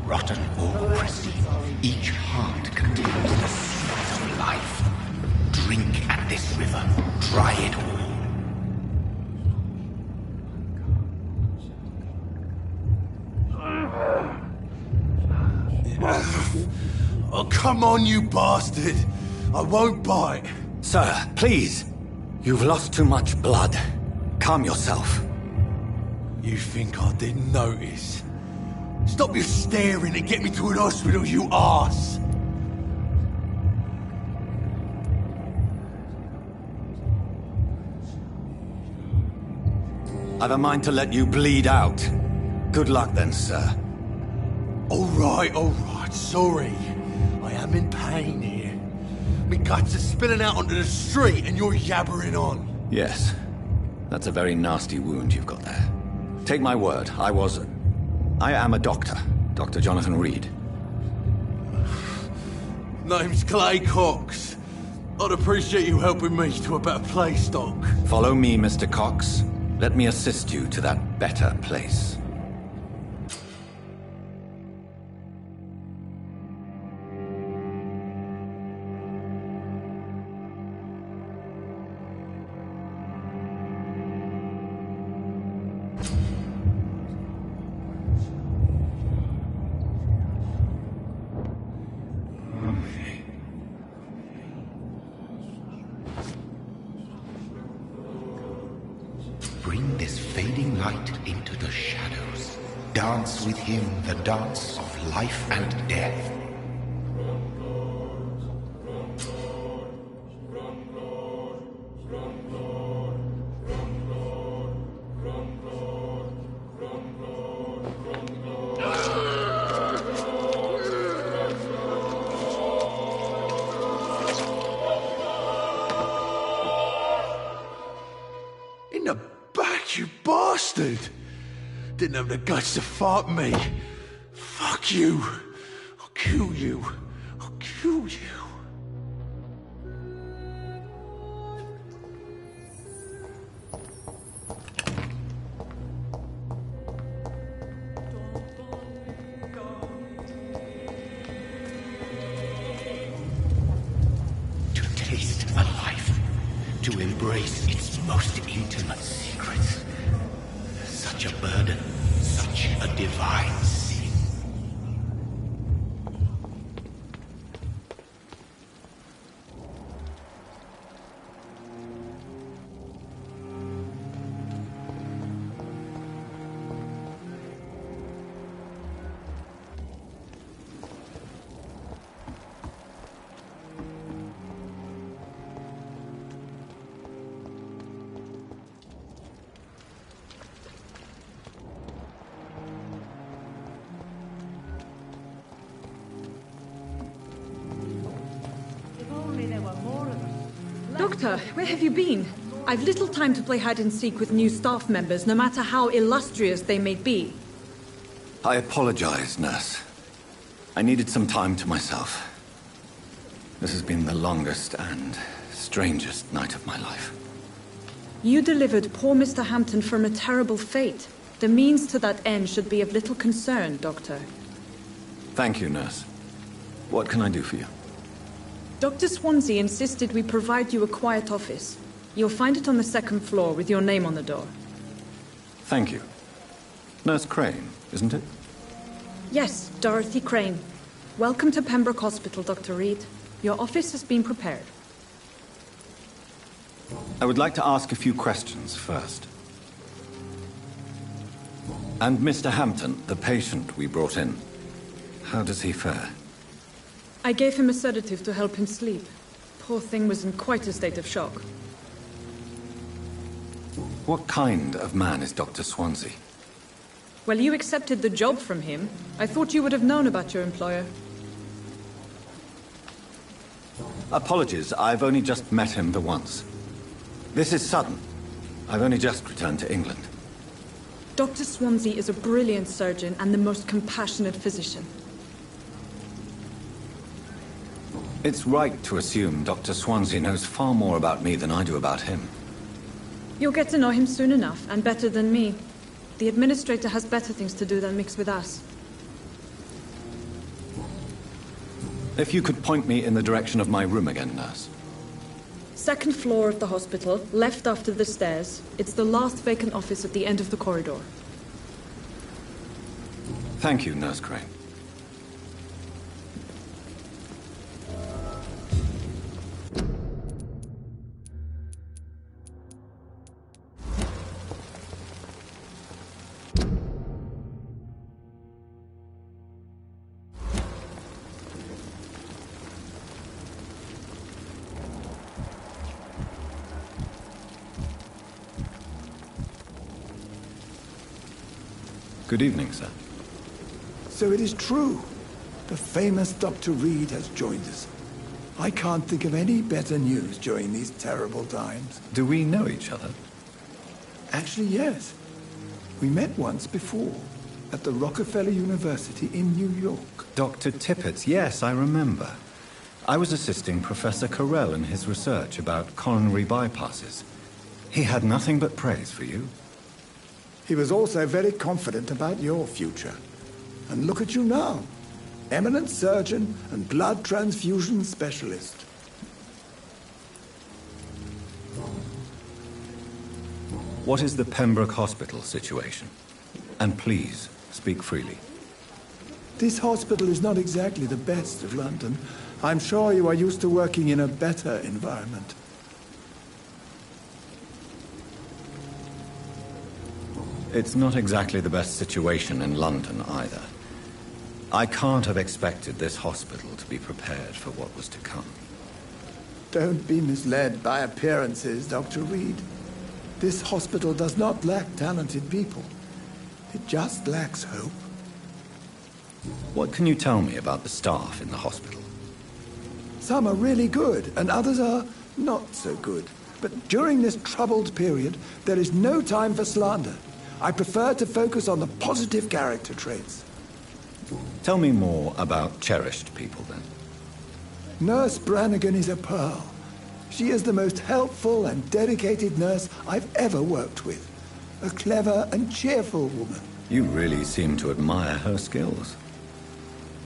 Rotten or pristine, each heart contains the seeds of life. Drink at this river, try it all. Oh, come on, you bastard! I won't bite. Sir, please. You've lost too much blood. Calm yourself. You think I didn't notice? Stop your staring and get me to an hospital, you arse! I've a mind to let you bleed out. Good luck then, sir. Alright, sorry. I am in pain here. Me guts are spilling out onto the street and you're yabbering on. Yes. That's a very nasty wound you've got there. Take my word, I am a doctor. Dr. Jonathan Reed. Name's Clay Cox. I'd appreciate you helping me to a better place, Doc. Follow me, Mr. Cox. Let me assist you to that better place. Bring this fading light into the shadows. Dance with him the dance of life and death. In the back, you bastard! Didn't have the guts to fight me. Fuck you. I'll kill you. I'll kill you. To taste a life, to embrace its most intimate secrets. Such a burden, such a divine sin. Doctor, where have you been? I've little time to play hide and seek with new staff members, no matter how illustrious they may be. I apologize, nurse. I needed some time to myself. This has been the longest and strangest night of my life. You delivered poor Mr. Hampton from a terrible fate. The means to that end should be of little concern, Doctor. Thank you, nurse. What can I do for you? Dr. Swansea insisted we provide you a quiet office. You'll find it on the second floor with your name on the door. Thank you. Nurse Crane, isn't it? Yes, Dorothy Crane. Welcome to Pembroke Hospital, Dr. Reed. Your office has been prepared. I would like to ask a few questions first. And Mr. Hampton, the patient we brought in, how does he fare? I gave him a sedative to help him sleep. Poor thing was in quite a state of shock. What kind of man is Dr. Swansea? Well, you accepted the job from him. I thought you would have known about your employer. Apologies, I've only just met him the once. This is sudden. I've only just returned to England. Dr. Swansea is a brilliant surgeon and the most compassionate physician. It's right to assume Dr. Swansea knows far more about me than I do about him. You'll get to know him soon enough, and better than me. The administrator has better things to do than mix with us. If you could point me in the direction of my room again, nurse. Second floor of the hospital, left after the stairs. It's the last vacant office at the end of the corridor. Thank you, Nurse Crane. Good evening, sir. So it is true. The famous Dr. Reed has joined us. I can't think of any better news during these terrible times. Do we know each other? Actually, yes. We met once before, at the Rockefeller University in New York. Dr. Tippett, yes, I remember. I was assisting Professor Carell in his research about coronary bypasses. He had nothing but praise for you. He was also very confident about your future. And look at you now. Eminent surgeon and blood transfusion specialist. What is the Pembroke Hospital situation? And please, speak freely. This hospital is not exactly the best of London. I'm sure you are used to working in a better environment. It's not exactly the best situation in London either. I can't have expected this hospital to be prepared for what was to come. Don't be misled by appearances, Dr. Reed. This hospital does not lack talented people. It just lacks hope. What can you tell me about the staff in the hospital? Some are really good, and others are not so good. But during this troubled period, there is no time for slander. I prefer to focus on the positive character traits. Tell me more about cherished people, then. Nurse Brannigan is a pearl. She is the most helpful and dedicated nurse I've ever worked with. A clever and cheerful woman. You really seem to admire her skills.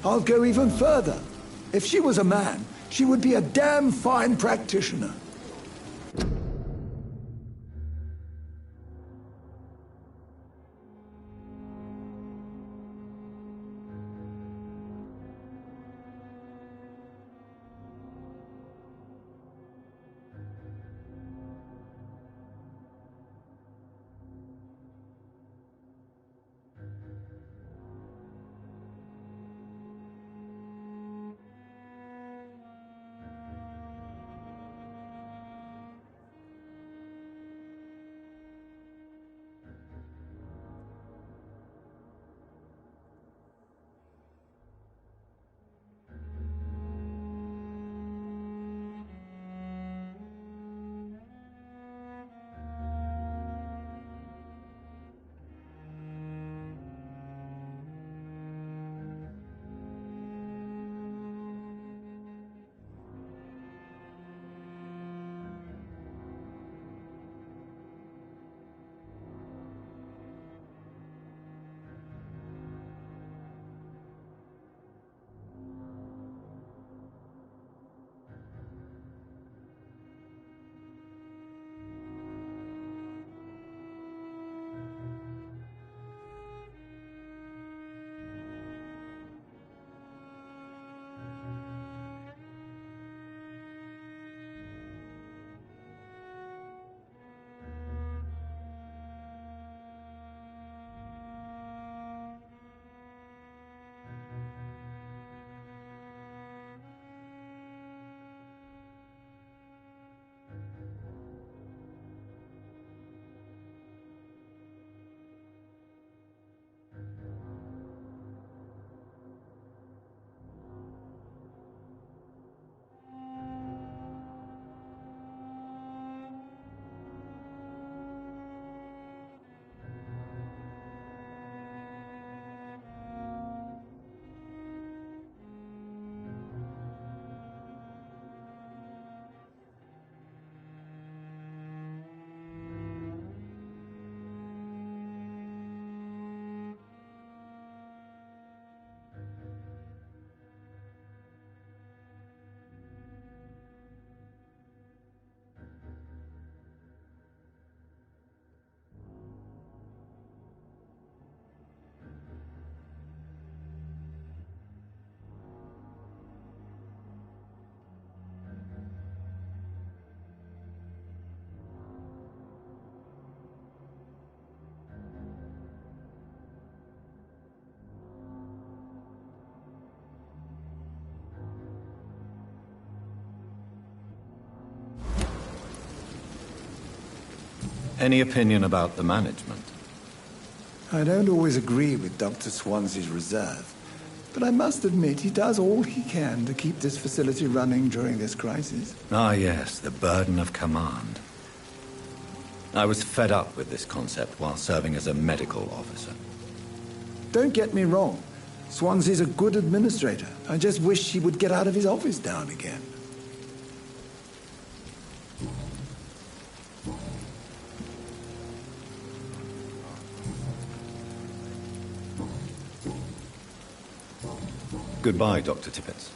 I'll go even further. If she was a man, she would be a damn fine practitioner. Any opinion about the management? I don't always agree with Dr. Swansea's reserve, but I must admit he does all he can to keep this facility running during this crisis. Ah, yes, the burden of command. I was fed up with this concept while serving as a medical officer. Don't get me wrong. Swansea's a good administrator. I just wish he would get out of his office now and again. Goodbye, Dr. Tippett.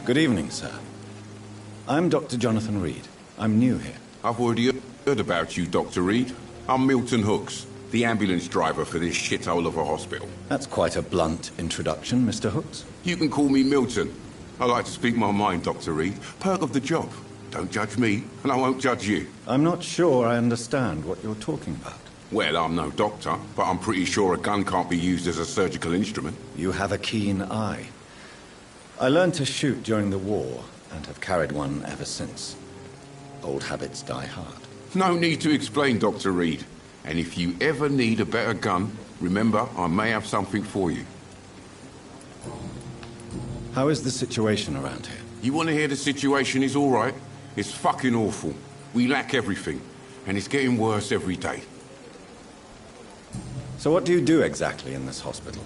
Good evening, sir. I'm Dr. Jonathan Reed. I'm new here. I've already heard about you, Dr. Reed. I'm Milton Hooks, the ambulance driver for this shithole of a hospital. That's quite a blunt introduction, Mr. Hooks. You can call me Milton. I like to speak my mind, Dr. Reed. Perk of the job. Don't judge me, and I won't judge you. I'm not sure I understand what you're talking about. Well, I'm no doctor, but I'm pretty sure a gun can't be used as a surgical instrument. You have a keen eye. I learned to shoot during the war, and have carried one ever since. Old habits die hard. No need to explain, Dr. Reed. And if you ever need a better gun, remember, I may have something for you. How is the situation around here? You want to hear the situation is all right? It's fucking awful. We lack everything, and it's getting worse every day. So what do you do exactly in this hospital?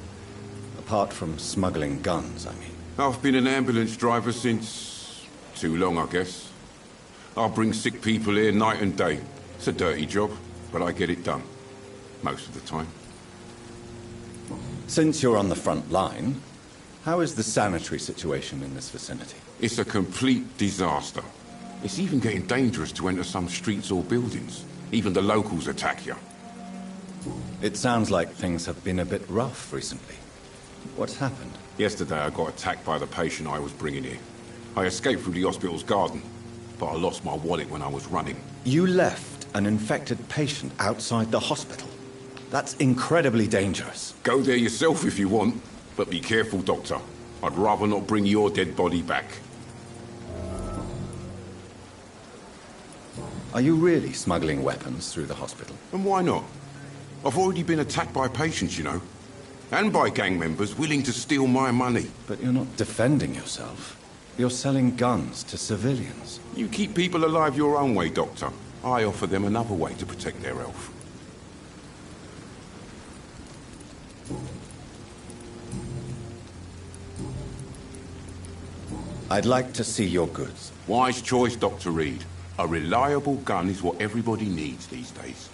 Apart from smuggling guns, I mean. I've been an ambulance driver since... too long, I guess. I bring sick people here night and day. It's a dirty job, but I get it done. Most of the time. Since you're on the front line, how is the sanitary situation in this vicinity? It's a complete disaster. It's even getting dangerous to enter some streets or buildings. Even the locals attack you. It sounds like things have been a bit rough recently. What's happened? Yesterday I got attacked by the patient I was bringing here. I escaped through the hospital's garden, but I lost my wallet when I was running. You left an infected patient outside the hospital? That's incredibly dangerous. Go there yourself if you want, but be careful, Doctor. I'd rather not bring your dead body back. Are you really smuggling weapons through the hospital? And why not? I've already been attacked by patients, you know. And by gang members willing to steal my money. But you're not defending yourself. You're selling guns to civilians. You keep people alive your own way, Doctor. I offer them another way to protect their health. I'd like to see your goods. Wise choice, Dr. Reed. A reliable gun is what everybody needs these days.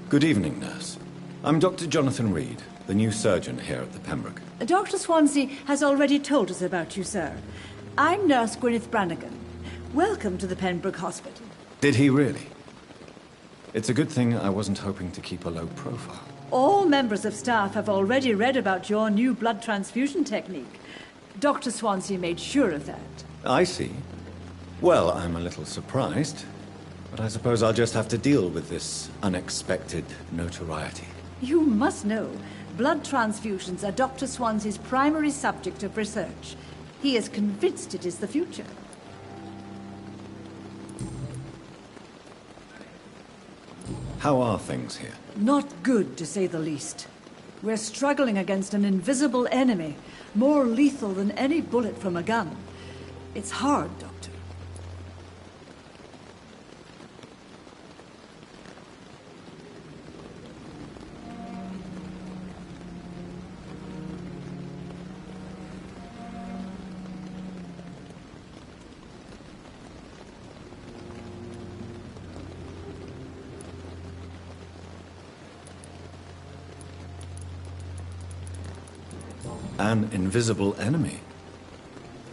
Good evening, nurse. I'm Dr. Jonathan Reed, the new surgeon here at the Pembroke. Dr. Swansea has already told us about you, sir. I'm Nurse Gwyneth Brannigan. Welcome to the Pembroke Hospital. Did he really? It's a good thing I wasn't hoping to keep a low profile. All members of staff have already read about your new blood transfusion technique. Dr. Swansea made sure of that. I see. Well, I'm a little surprised. But I suppose I'll just have to deal with this unexpected notoriety. You must know, blood transfusions are Dr. Swansea's primary subject of research. He is convinced it is the future. How are things here? Not good, to say the least. We're struggling against an invisible enemy, more lethal than any bullet from a gun. It's hard, Doctor. An invisible enemy.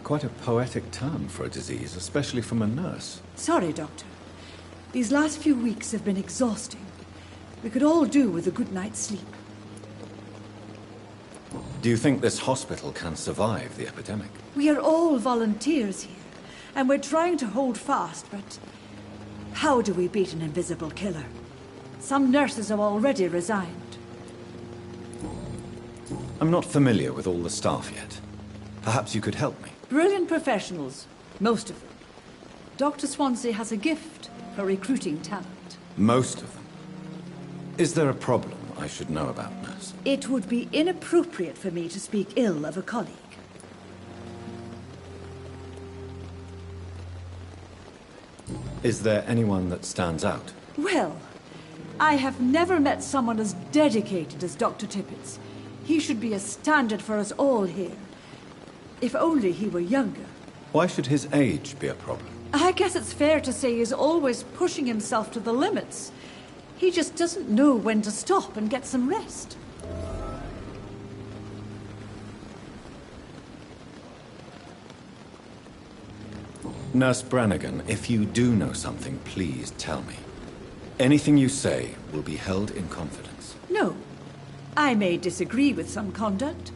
Quite a poetic term for a disease, especially from a nurse. Sorry, Doctor. These last few weeks have been exhausting. We could all do with a good night's sleep. Do you think this hospital can survive the epidemic? We are all volunteers here, and we're trying to hold fast, but how do we beat an invisible killer? Some nurses have already resigned. I'm not familiar with all the staff yet. Perhaps you could help me. Brilliant professionals, most of them. Dr. Swansea has a gift for recruiting talent. Most of them. Is there a problem I should know about, nurse? It would be inappropriate for me to speak ill of a colleague. Is there anyone that stands out? Well, I have never met someone as dedicated as Dr. Tippett's. He should be a standard for us all here. If only he were younger. Why should his age be a problem? I guess it's fair to say he's always pushing himself to the limits. He just doesn't know when to stop and get some rest. Nurse Brannigan, if you do know something, please tell me. Anything you say will be held in confidence. No. I may disagree with some conduct,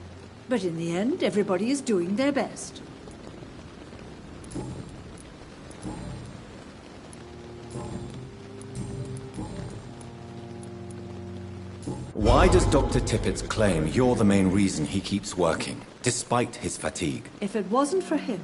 but in the end, everybody is doing their best. Why does Dr. Tippett claim you're the main reason he keeps working, despite his fatigue? If it wasn't for him,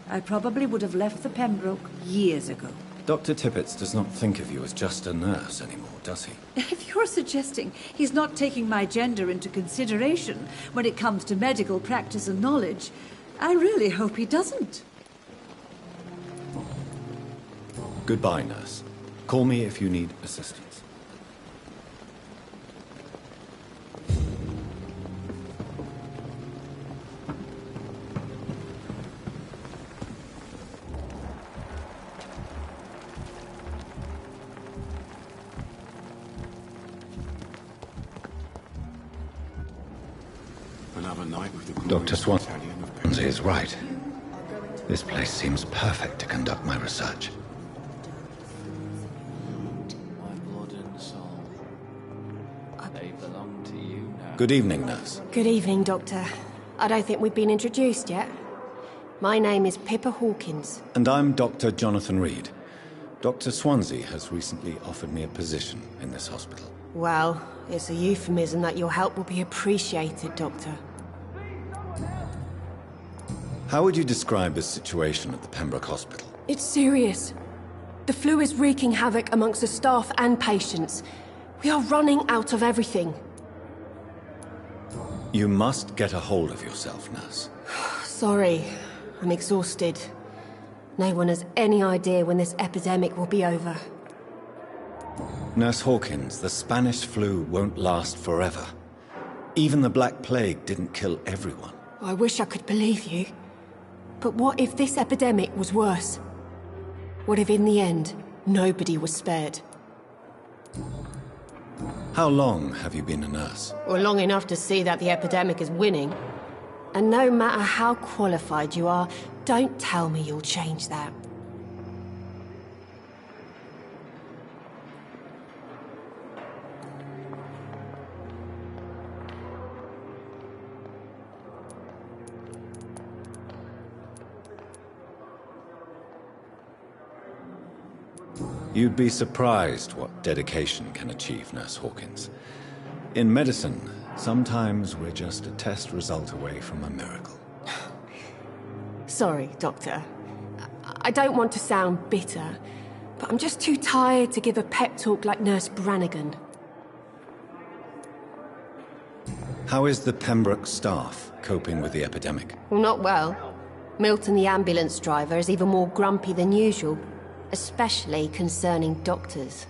I probably would have left the Pembroke years ago. Dr. Tippett does not think of you as just a nurse anymore, does he? If you're suggesting he's not taking my gender into consideration when it comes to medical practice and knowledge, I really hope he doesn't. Goodbye, nurse. Call me if you need assistance. Dr. Swansea is right. This place seems perfect to conduct my research. My blood and soul, they belong to you now. Good evening, nurse. Good evening, Doctor. I don't think we've been introduced yet. My name is Pippa Hawkins. And I'm Dr. Jonathan Reed. Dr. Swansea has recently offered me a position in this hospital. Well, it's a euphemism that your help will be appreciated, Doctor. How would you describe the situation at the Pembroke Hospital? It's serious. The flu is wreaking havoc amongst the staff and patients. We are running out of everything. You must get a hold of yourself, nurse. Sorry, I'm exhausted. No one has any idea when this epidemic will be over. Nurse Hawkins, the Spanish flu won't last forever. Even the Black Plague didn't kill everyone. I wish I could believe you. But what if this epidemic was worse? What if in the end, nobody was spared? How long have you been a nurse? Well, long enough to see that the epidemic is winning. And no matter how qualified you are, don't tell me you'll change that. You'd be surprised what dedication can achieve, Nurse Hawkins. In medicine, sometimes we're just a test result away from a miracle. Sorry, Doctor. I don't want to sound bitter, but I'm just too tired to give a pep talk like Nurse Brannigan. How is the Pembroke staff coping with the epidemic? Well, not well. Milton, the ambulance driver, is even more grumpy than usual. Especially concerning doctors.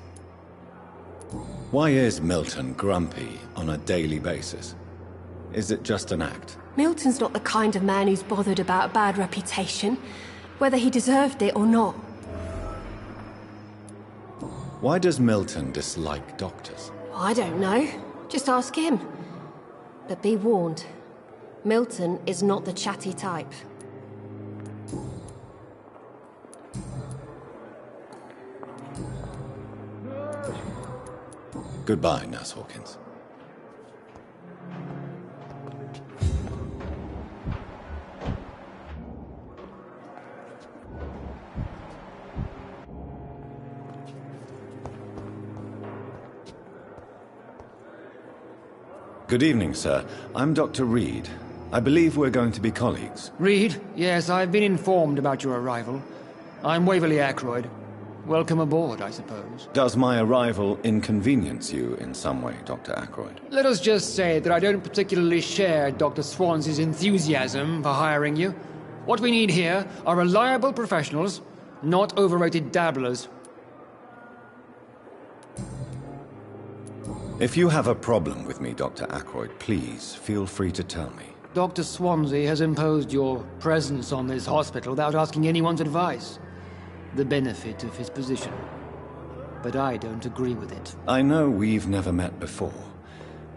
Why is Milton grumpy on a daily basis? Is it just an act? Milton's not the kind of man who's bothered about a bad reputation, whether he deserved it or not. Why does Milton dislike doctors? I don't know. Just ask him. But be warned, Milton is not the chatty type. Goodbye, Nurse Hawkins. Good evening, sir. I'm Dr. Reed. I believe we're going to be colleagues. Reed? Yes, I've been informed about your arrival. I'm Waverly Ackroyd. Welcome aboard, I suppose. Does my arrival inconvenience you in some way, Dr. Ackroyd? Let us just say that I don't particularly share Dr. Swansea's enthusiasm for hiring you. What we need here are reliable professionals, not overrated dabblers. If you have a problem with me, Dr. Ackroyd, please feel free to tell me. Dr. Swansea has imposed your presence on this hospital without asking anyone's advice. The benefit of his position. But I don't agree with it. I know we've never met before,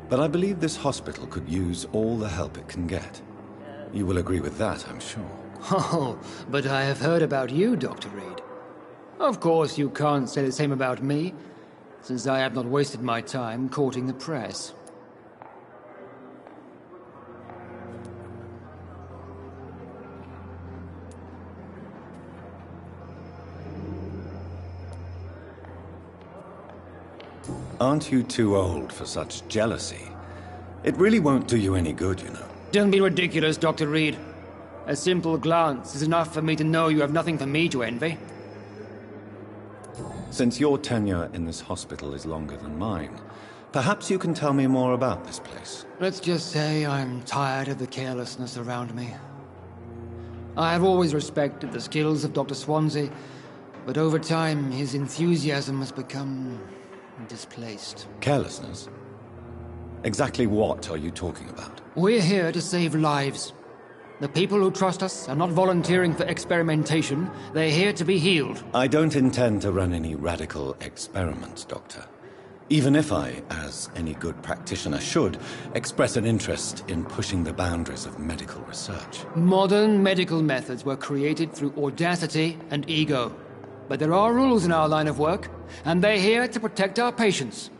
but I believe this hospital could use all the help it can get. You will agree with that, I'm sure. Oh, but I have heard about you, Dr. Reed. Of course, you can't say the same about me, since I have not wasted my time courting the press. Aren't you too old for such jealousy? It really won't do you any good, you know. Don't be ridiculous, Dr. Reed. A simple glance is enough for me to know you have nothing for me to envy. Since your tenure in this hospital is longer than mine, perhaps you can tell me more about this place. Let's just say I'm tired of the carelessness around me. I have always respected the skills of Dr. Swansea, but over time his enthusiasm has become displaced. Carelessness? Exactly what are you talking about? We're here to save lives. The people who trust us are not volunteering for experimentation. They're here to be healed. I don't intend to run any radical experiments, Doctor. Even if I, as any good practitioner should, express an interest in pushing the boundaries of medical research. Modern medical methods were created through audacity and ego. But there are rules in our line of work, and they're here to protect our patients.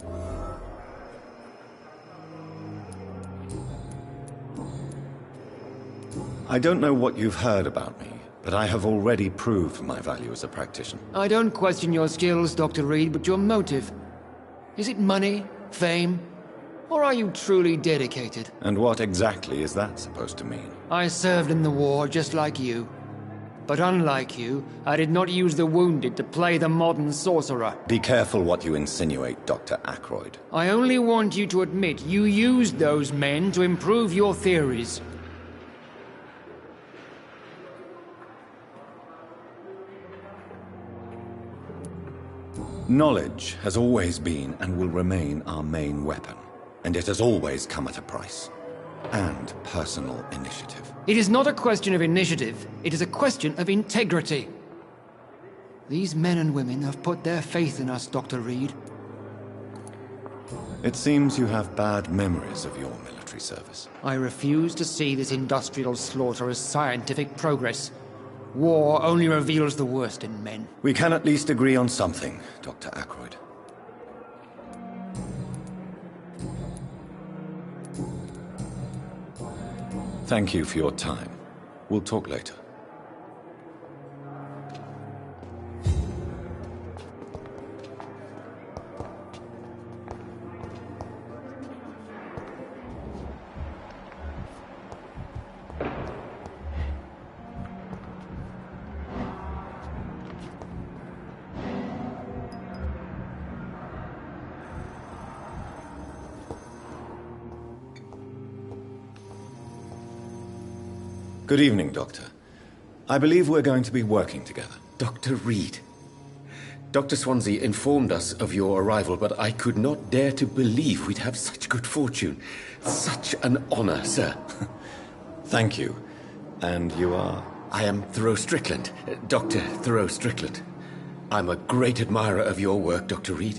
I don't know what you've heard about me, but I have already proved my value as a practitioner. I don't question your skills, Dr. Reed, but your motive. Is it money, fame, or are you truly dedicated? And what exactly is that supposed to mean? I served in the war just like you. But unlike you, I did not use the wounded to play the modern sorcerer. Be careful what you insinuate, Dr. Ackroyd. I only want you to admit you used those men to improve your theories. Knowledge has always been and will remain our main weapon, and it has always come at a price. And personal initiative. It is not a question of initiative, it is a question of integrity. These men and women have put their faith in us, Dr. Reed. It seems you have bad memories of your military service. I refuse to see this industrial slaughter as scientific progress. War only reveals the worst in men. We can at least agree on something, Dr. Ackroyd. Thank you for your time. We'll talk later. Good evening, Doctor. I believe we're going to be working together. Dr. Reed. Dr. Swansea informed us of your arrival, but I could not dare to believe we'd have such good fortune. Such an honor, sir. Thank you. And you are? I am Thoreau Strickland, Dr. Thoreau Strickland. I'm a great admirer of your work, Dr. Reed.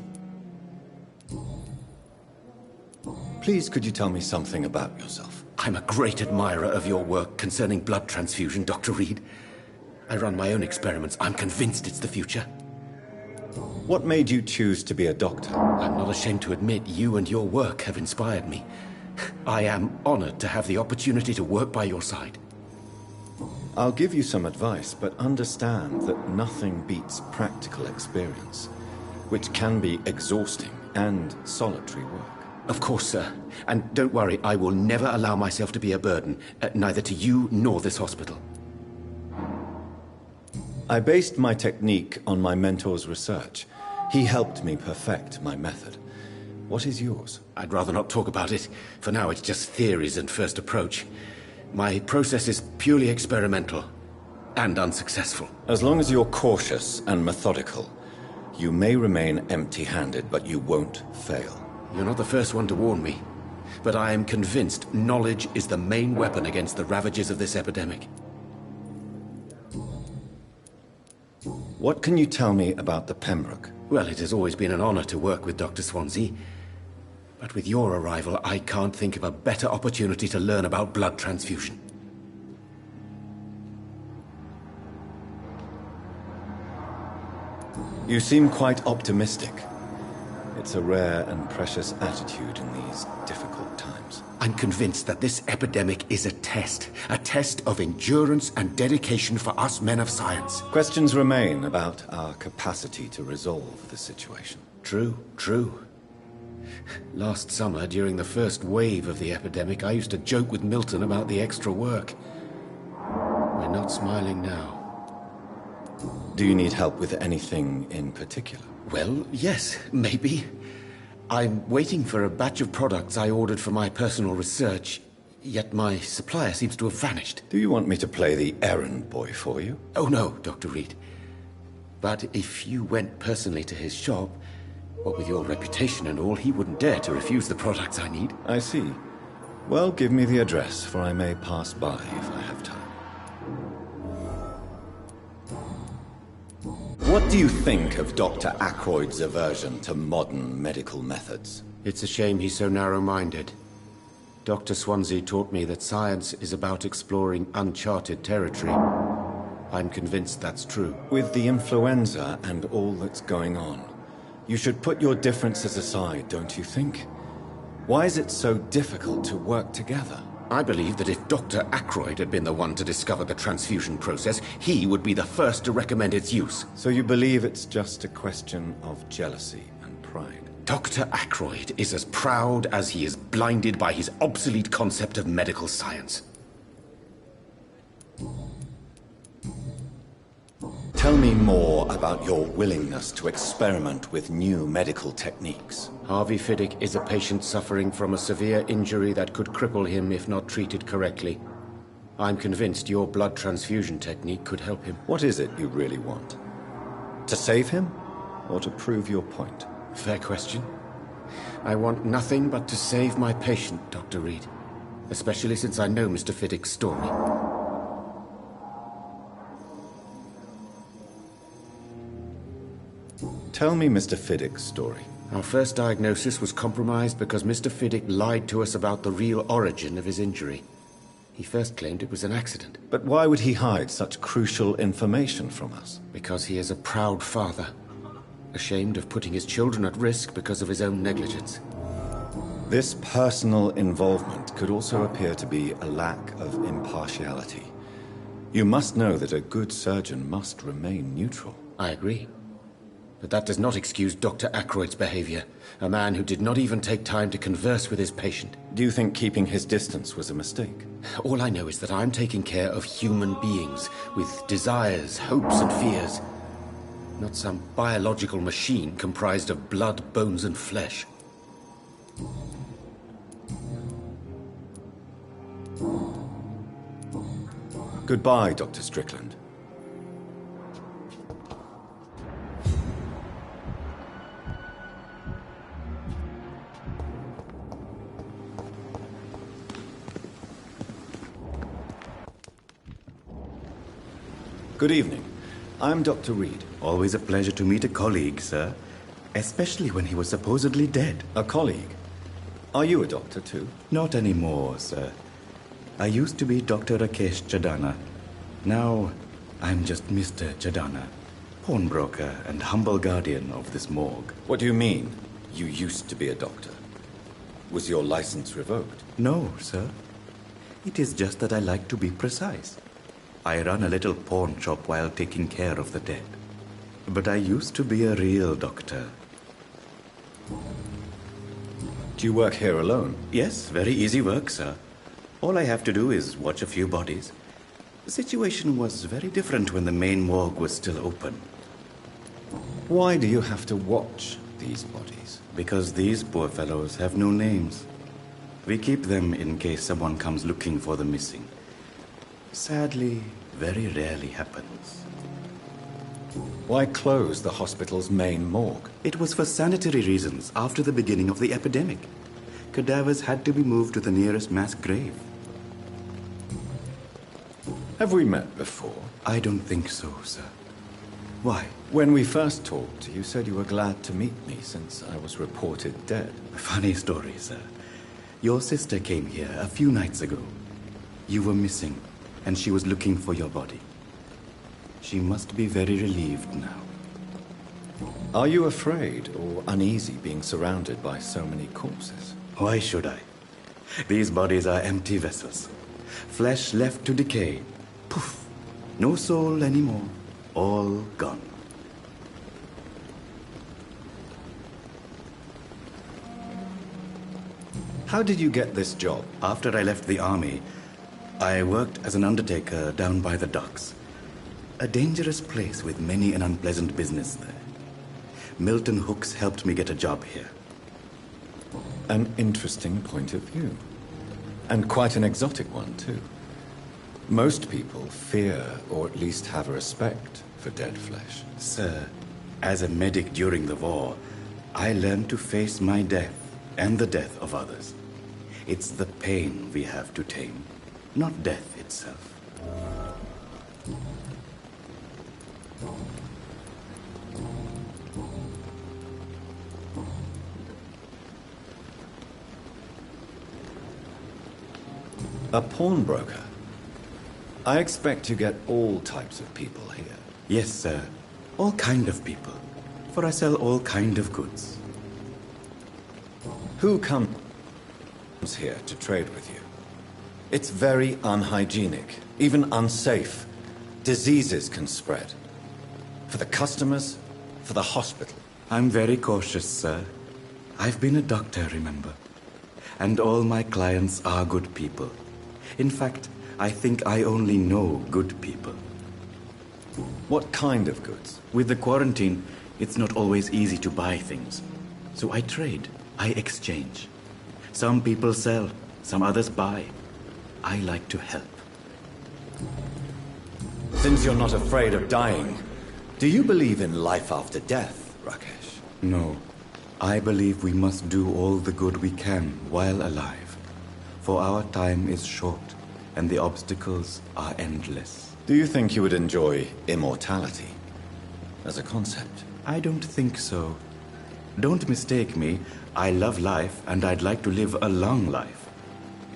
Please, could you tell me something about yourself? I'm a great admirer of your work concerning blood transfusion, Dr. Reed. I run my own experiments. I'm convinced it's the future. What made you choose to be a doctor? I'm not ashamed to admit you and your work have inspired me. I am honored to have the opportunity to work by your side. I'll give you some advice, but understand that nothing beats practical experience, which can be exhausting and solitary work. Of course, sir. And don't worry, I will never allow myself to be a burden, neither to you nor this hospital. I based my technique on my mentor's research. He helped me perfect my method. What is yours? I'd rather not talk about it. For now, it's just theories and first approach. My process is purely experimental and unsuccessful. As long as you're cautious and methodical, you may remain empty-handed, but you won't fail. You're not the first one to warn me, but I am convinced knowledge is the main weapon against the ravages of this epidemic. What can you tell me about the Pembroke? Well, it has always been an honor to work with Dr. Swansea. But with your arrival, I can't think of a better opportunity to learn about blood transfusion. You seem quite optimistic. It's a rare and precious attitude in these difficult times. I'm convinced that this epidemic is a test of endurance and dedication for us men of science. Questions remain about our capacity to resolve the situation. True. Last summer, during the first wave of the epidemic, I used to joke with Milton about the extra work. We're not smiling now. Do you need help with anything in particular? Well, yes, maybe. I'm waiting for a batch of products I ordered for my personal research, yet my supplier seems to have vanished. Do you want me to play the errand boy for you? Oh no, Dr. Reed. But if you went personally to his shop, what with your reputation and all, he wouldn't dare to refuse the products I need. I see. Well, give me the address, for I may pass by if I have time. What do you think of Dr. Ackroyd's aversion to modern medical methods? It's a shame he's so narrow-minded. Dr. Swansea taught me that science is about exploring uncharted territory. I'm convinced that's true. With the influenza and all that's going on, you should put your differences aside, don't you think? Why is it so difficult to work together? I believe that if Dr. Ackroyd had been the one to discover the transfusion process, he would be the first to recommend its use. So you believe it's just a question of jealousy and pride? Dr. Ackroyd is as proud as he is blinded by his obsolete concept of medical science. Tell me more about your willingness to experiment with new medical techniques. Harvey Fiddick is a patient suffering from a severe injury that could cripple him if not treated correctly. I'm convinced your blood transfusion technique could help him. What is it you really want? To save him, or to prove your point? Fair question. I want nothing but to save my patient, Dr. Reed. Especially since I know Mr. Fiddick's story. Tell me Mr. Fiddick's story. Our first diagnosis was compromised because Mr. Fiddick lied to us about the real origin of his injury. He first claimed it was an accident. But why would he hide such crucial information from us? Because he is a proud father, ashamed of putting his children at risk because of his own negligence. This personal involvement could also appear to be a lack of impartiality. You must know that a good surgeon must remain neutral. I agree. But that does not excuse Dr. Ackroyd's behavior, a man who did not even take time to converse with his patient. Do you think keeping his distance was a mistake? All I know is that I'm taking care of human beings with desires, hopes, and fears. Not some biological machine comprised of blood, bones, and flesh. Goodbye, Dr. Strickland. Good evening. I'm Dr. Reed. Always a pleasure to meet a colleague, sir. Especially when he was supposedly dead. A colleague? Are you a doctor, too? Not anymore, sir. I used to be Dr. Rakesh Chadana. Now, I'm just Mr. Chadana, pawnbroker and humble guardian of this morgue. What do you mean, you used to be a doctor? Was your license revoked? No, sir. It is just that I like to be precise. I run a little pawn shop while taking care of the dead. But I used to be a real doctor. Do you work here alone? Yes, very easy work, sir. All I have to do is watch a few bodies. The situation was very different when the main morgue was still open. Why do you have to watch these bodies? Because these poor fellows have no names. We keep them in case someone comes looking for the missing. Sadly, very rarely happens. Why close the hospital's main morgue? It was for sanitary reasons after the beginning of the epidemic. Cadavers had to be moved to the nearest mass grave. Have we met before? I don't think so, sir. Why? When we first talked, you said you were glad to meet me since I was reported dead. Funny story, sir. Your sister came here a few nights ago. You were missing, and she was looking for your body. She must be very relieved now. Are you afraid or uneasy being surrounded by so many corpses? Why should I? These bodies are empty vessels. Flesh left to decay. Poof! No soul anymore. All gone. How did you get this job? After I left the army, I worked as an undertaker down by the docks. A dangerous place with many an unpleasant business there. Milton Hooks helped me get a job here. An interesting point of view. And quite an exotic one, too. Most people fear, or at least have a respect, for dead flesh. Sir, as a medic during the war, I learned to face my death and the death of others. It's the pain we have to tame, not death itself. A pawnbroker? I expect you get all types of people here. Yes, sir. All kind of people. For I sell all kind of goods. Who comes here to trade with you? It's very unhygienic, even unsafe. Diseases can spread. For the customers, for the hospital. I'm very cautious, sir. I've been a doctor, remember? And all my clients are good people. In fact, I think I only know good people. What kind of goods? With the quarantine, it's not always easy to buy things. So I trade, I exchange. Some people sell, some others buy. I like to help. Since you're not afraid of dying, do you believe in life after death, Rakesh? No. I believe we must do all the good we can while alive. For our time is short, and the obstacles are endless. Do you think you would enjoy immortality as a concept? I don't think so. Don't mistake me. I love life, and I'd like to live a long life.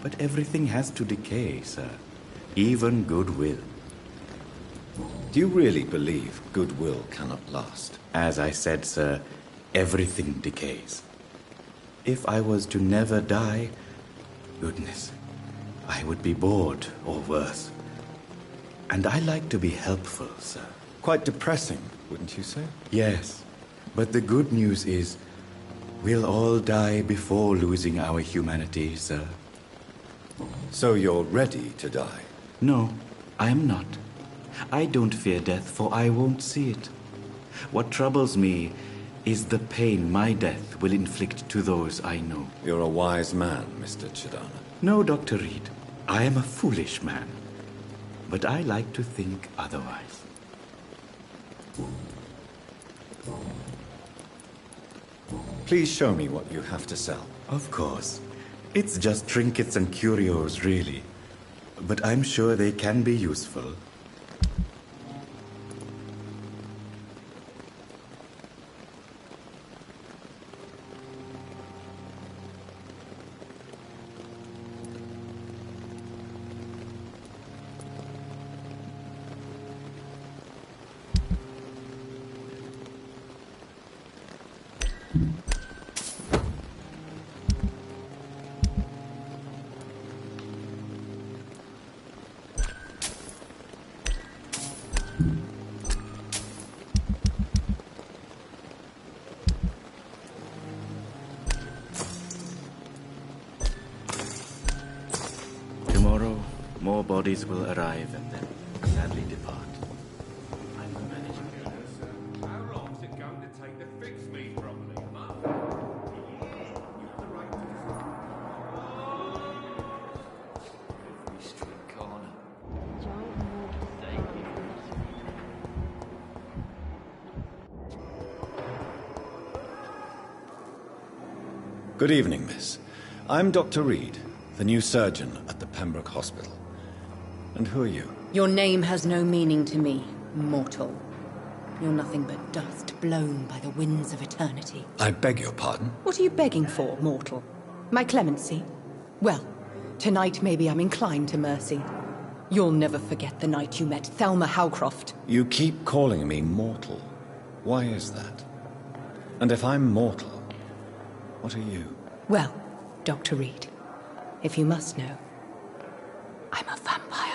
But everything has to decay, sir. Even goodwill. Do you really believe goodwill cannot last? As I said, sir, everything decays. If I was to never die, goodness, I would be bored or worse. And I like to be helpful, sir. Quite depressing, wouldn't you say? Yes, but the good news is we'll all die before losing our humanity, sir. So you're ready to die? No, I am not. I don't fear death, for I won't see it. What troubles me is the pain my death will inflict to those I know. You're a wise man, Mr. Chidana. No, Dr. Reed. I am a foolish man. But I like to think otherwise. Please show me what you have to sell. Of course. It's just trinkets and curios, really. But I'm sure they can be useful. More bodies will arrive and then sadly depart. I will manage. How long's it going to take to fix me properly, Mum? Every street corner. Good evening, miss. I'm Dr. Reed, the new surgeon at the Pembroke Hospital. And who are you? Your name has no meaning to me, mortal. You're nothing but dust blown by the winds of eternity. I beg your pardon? What are you begging for, mortal? My clemency? Well, tonight maybe I'm inclined to mercy. You'll never forget the night you met Thelma Howcroft. You keep calling me mortal. Why is that? And if I'm mortal, what are you? Well, Dr. Reed, if you must know, I'm a vampire.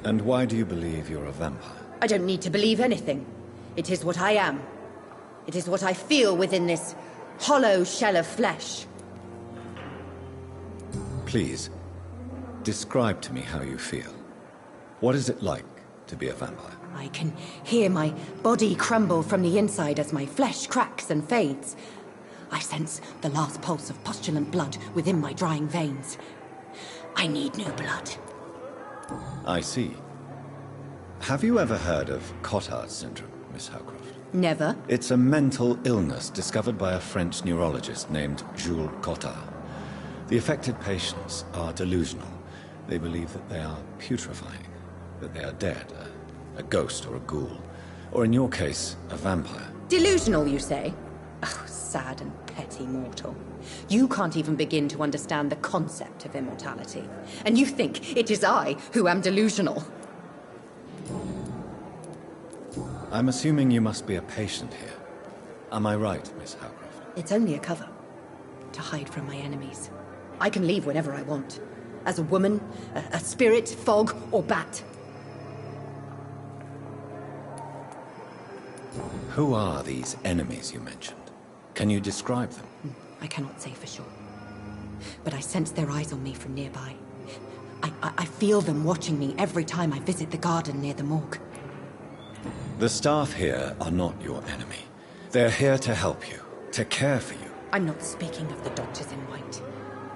And why do you believe you're a vampire? I don't need to believe anything. It is what I am. It is what I feel within this hollow shell of flesh. Please, describe to me how you feel. What is it like to be a vampire? I can hear my body crumble from the inside as my flesh cracks and fades. I sense the last pulse of postulant blood within my drying veins. I need new blood. I see. Have you ever heard of Cotard syndrome, Miss Howcroft? Never. It's a mental illness discovered by a French neurologist named Jules Cotard. The affected patients are delusional. They believe that they are putrefying, that they are dead, a ghost or a ghoul, or in your case, a vampire. Delusional, you say? Oh, sad and petty mortal. You can't even begin to understand the concept of immortality. And you think it is I who am delusional. I'm assuming you must be a patient here. Am I right, Miss Howcroft? It's only a cover. To hide from my enemies. I can leave whenever I want. As a woman, a spirit, fog, or bat. Who are these enemies you mentioned? Can you describe them? I cannot say for sure. But I sense their eyes on me from nearby. I feel them watching me every time I visit the garden near the morgue. The staff here are not your enemy. They're here to help you, to care for you. I'm not speaking of the doctors in white.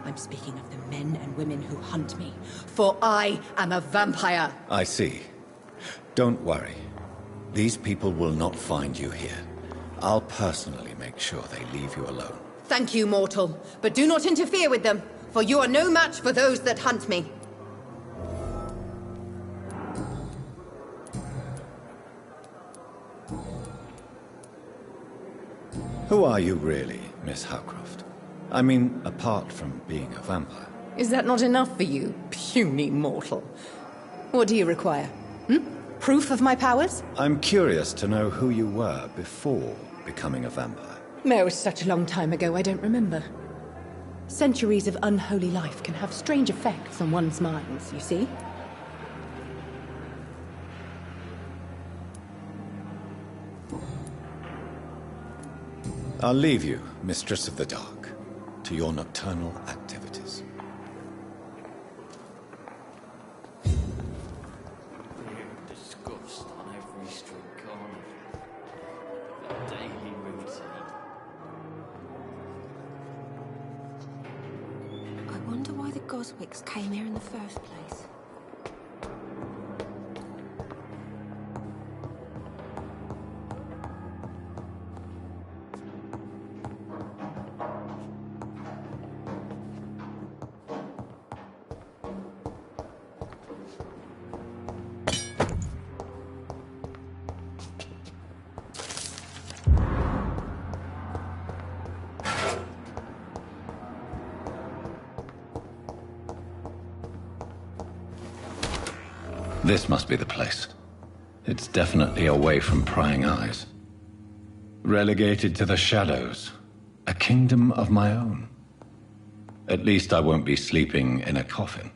I'm speaking of the men and women who hunt me. For I am a vampire. I see. Don't worry. These people will not find you here. I'll personally make sure they leave you alone. Thank you, mortal. But do not interfere with them, for you are no match for those that hunt me. Who are you really, Miss Howcroft? I mean, apart from being a vampire. Is that not enough for you, puny mortal? What do you require? Proof of my powers? I'm curious to know who you were before becoming a vampire. It was such a long time ago, I don't remember. Centuries of unholy life can have strange effects on one's minds, you see? I'll leave you, Mistress of the Dark, to your nocturnal activities. Disgust on every street corner. The daily routine. I wonder why the Goswicks came here in the first place. This must be the place. It's definitely away from prying eyes. Relegated to the shadows. A kingdom of my own. At least I won't be sleeping in a coffin.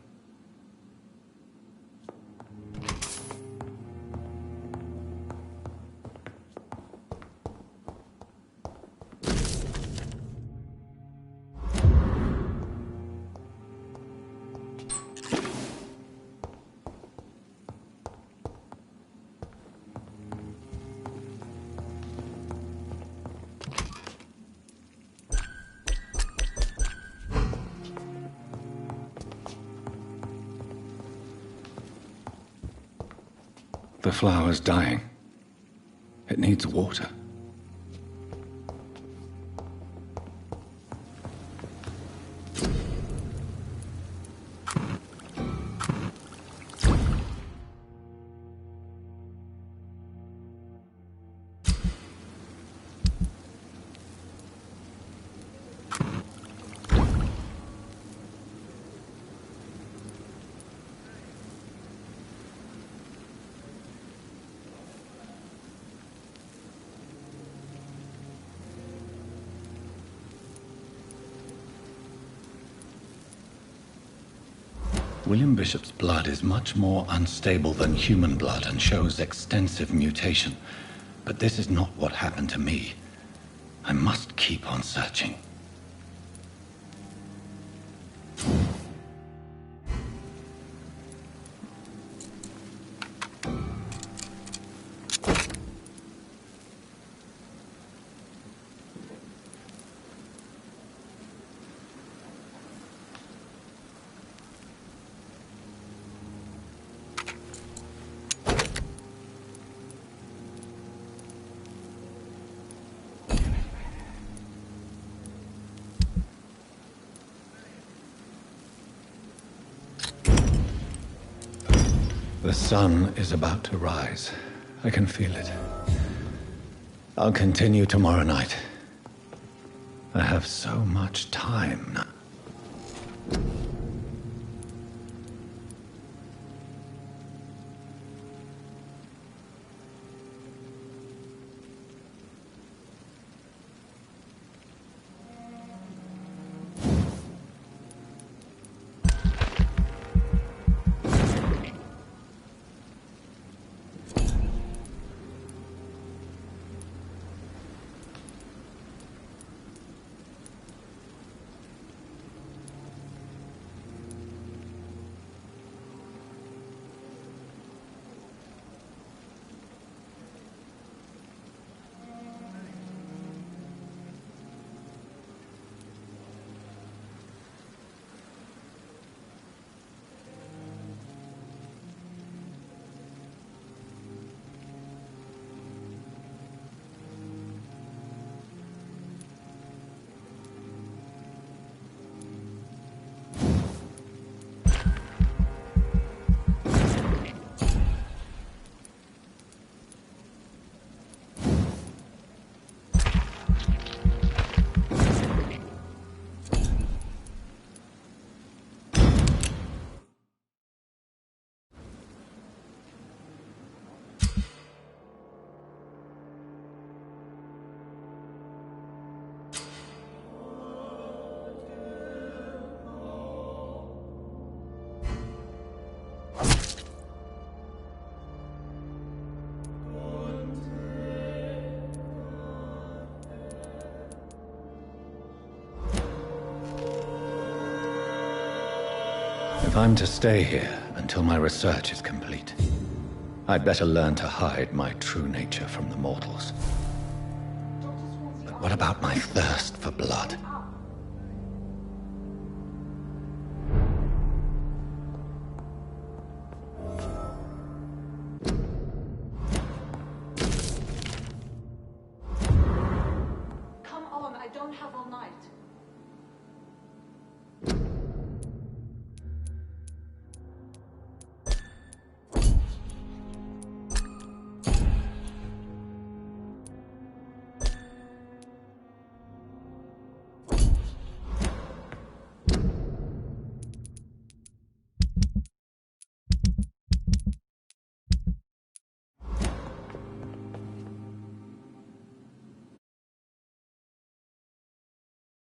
The flower's dying. It needs water. William Bishop's blood is much more unstable than human blood and shows extensive mutation. But this is not what happened to me. I must keep on searching. The sun is about to rise. I can feel it. I'll continue tomorrow night. I have so much time now. If I'm to stay here until my research is complete, I'd better learn to hide my true nature from the mortals. But what about my thirst for blood? Come on, I don't have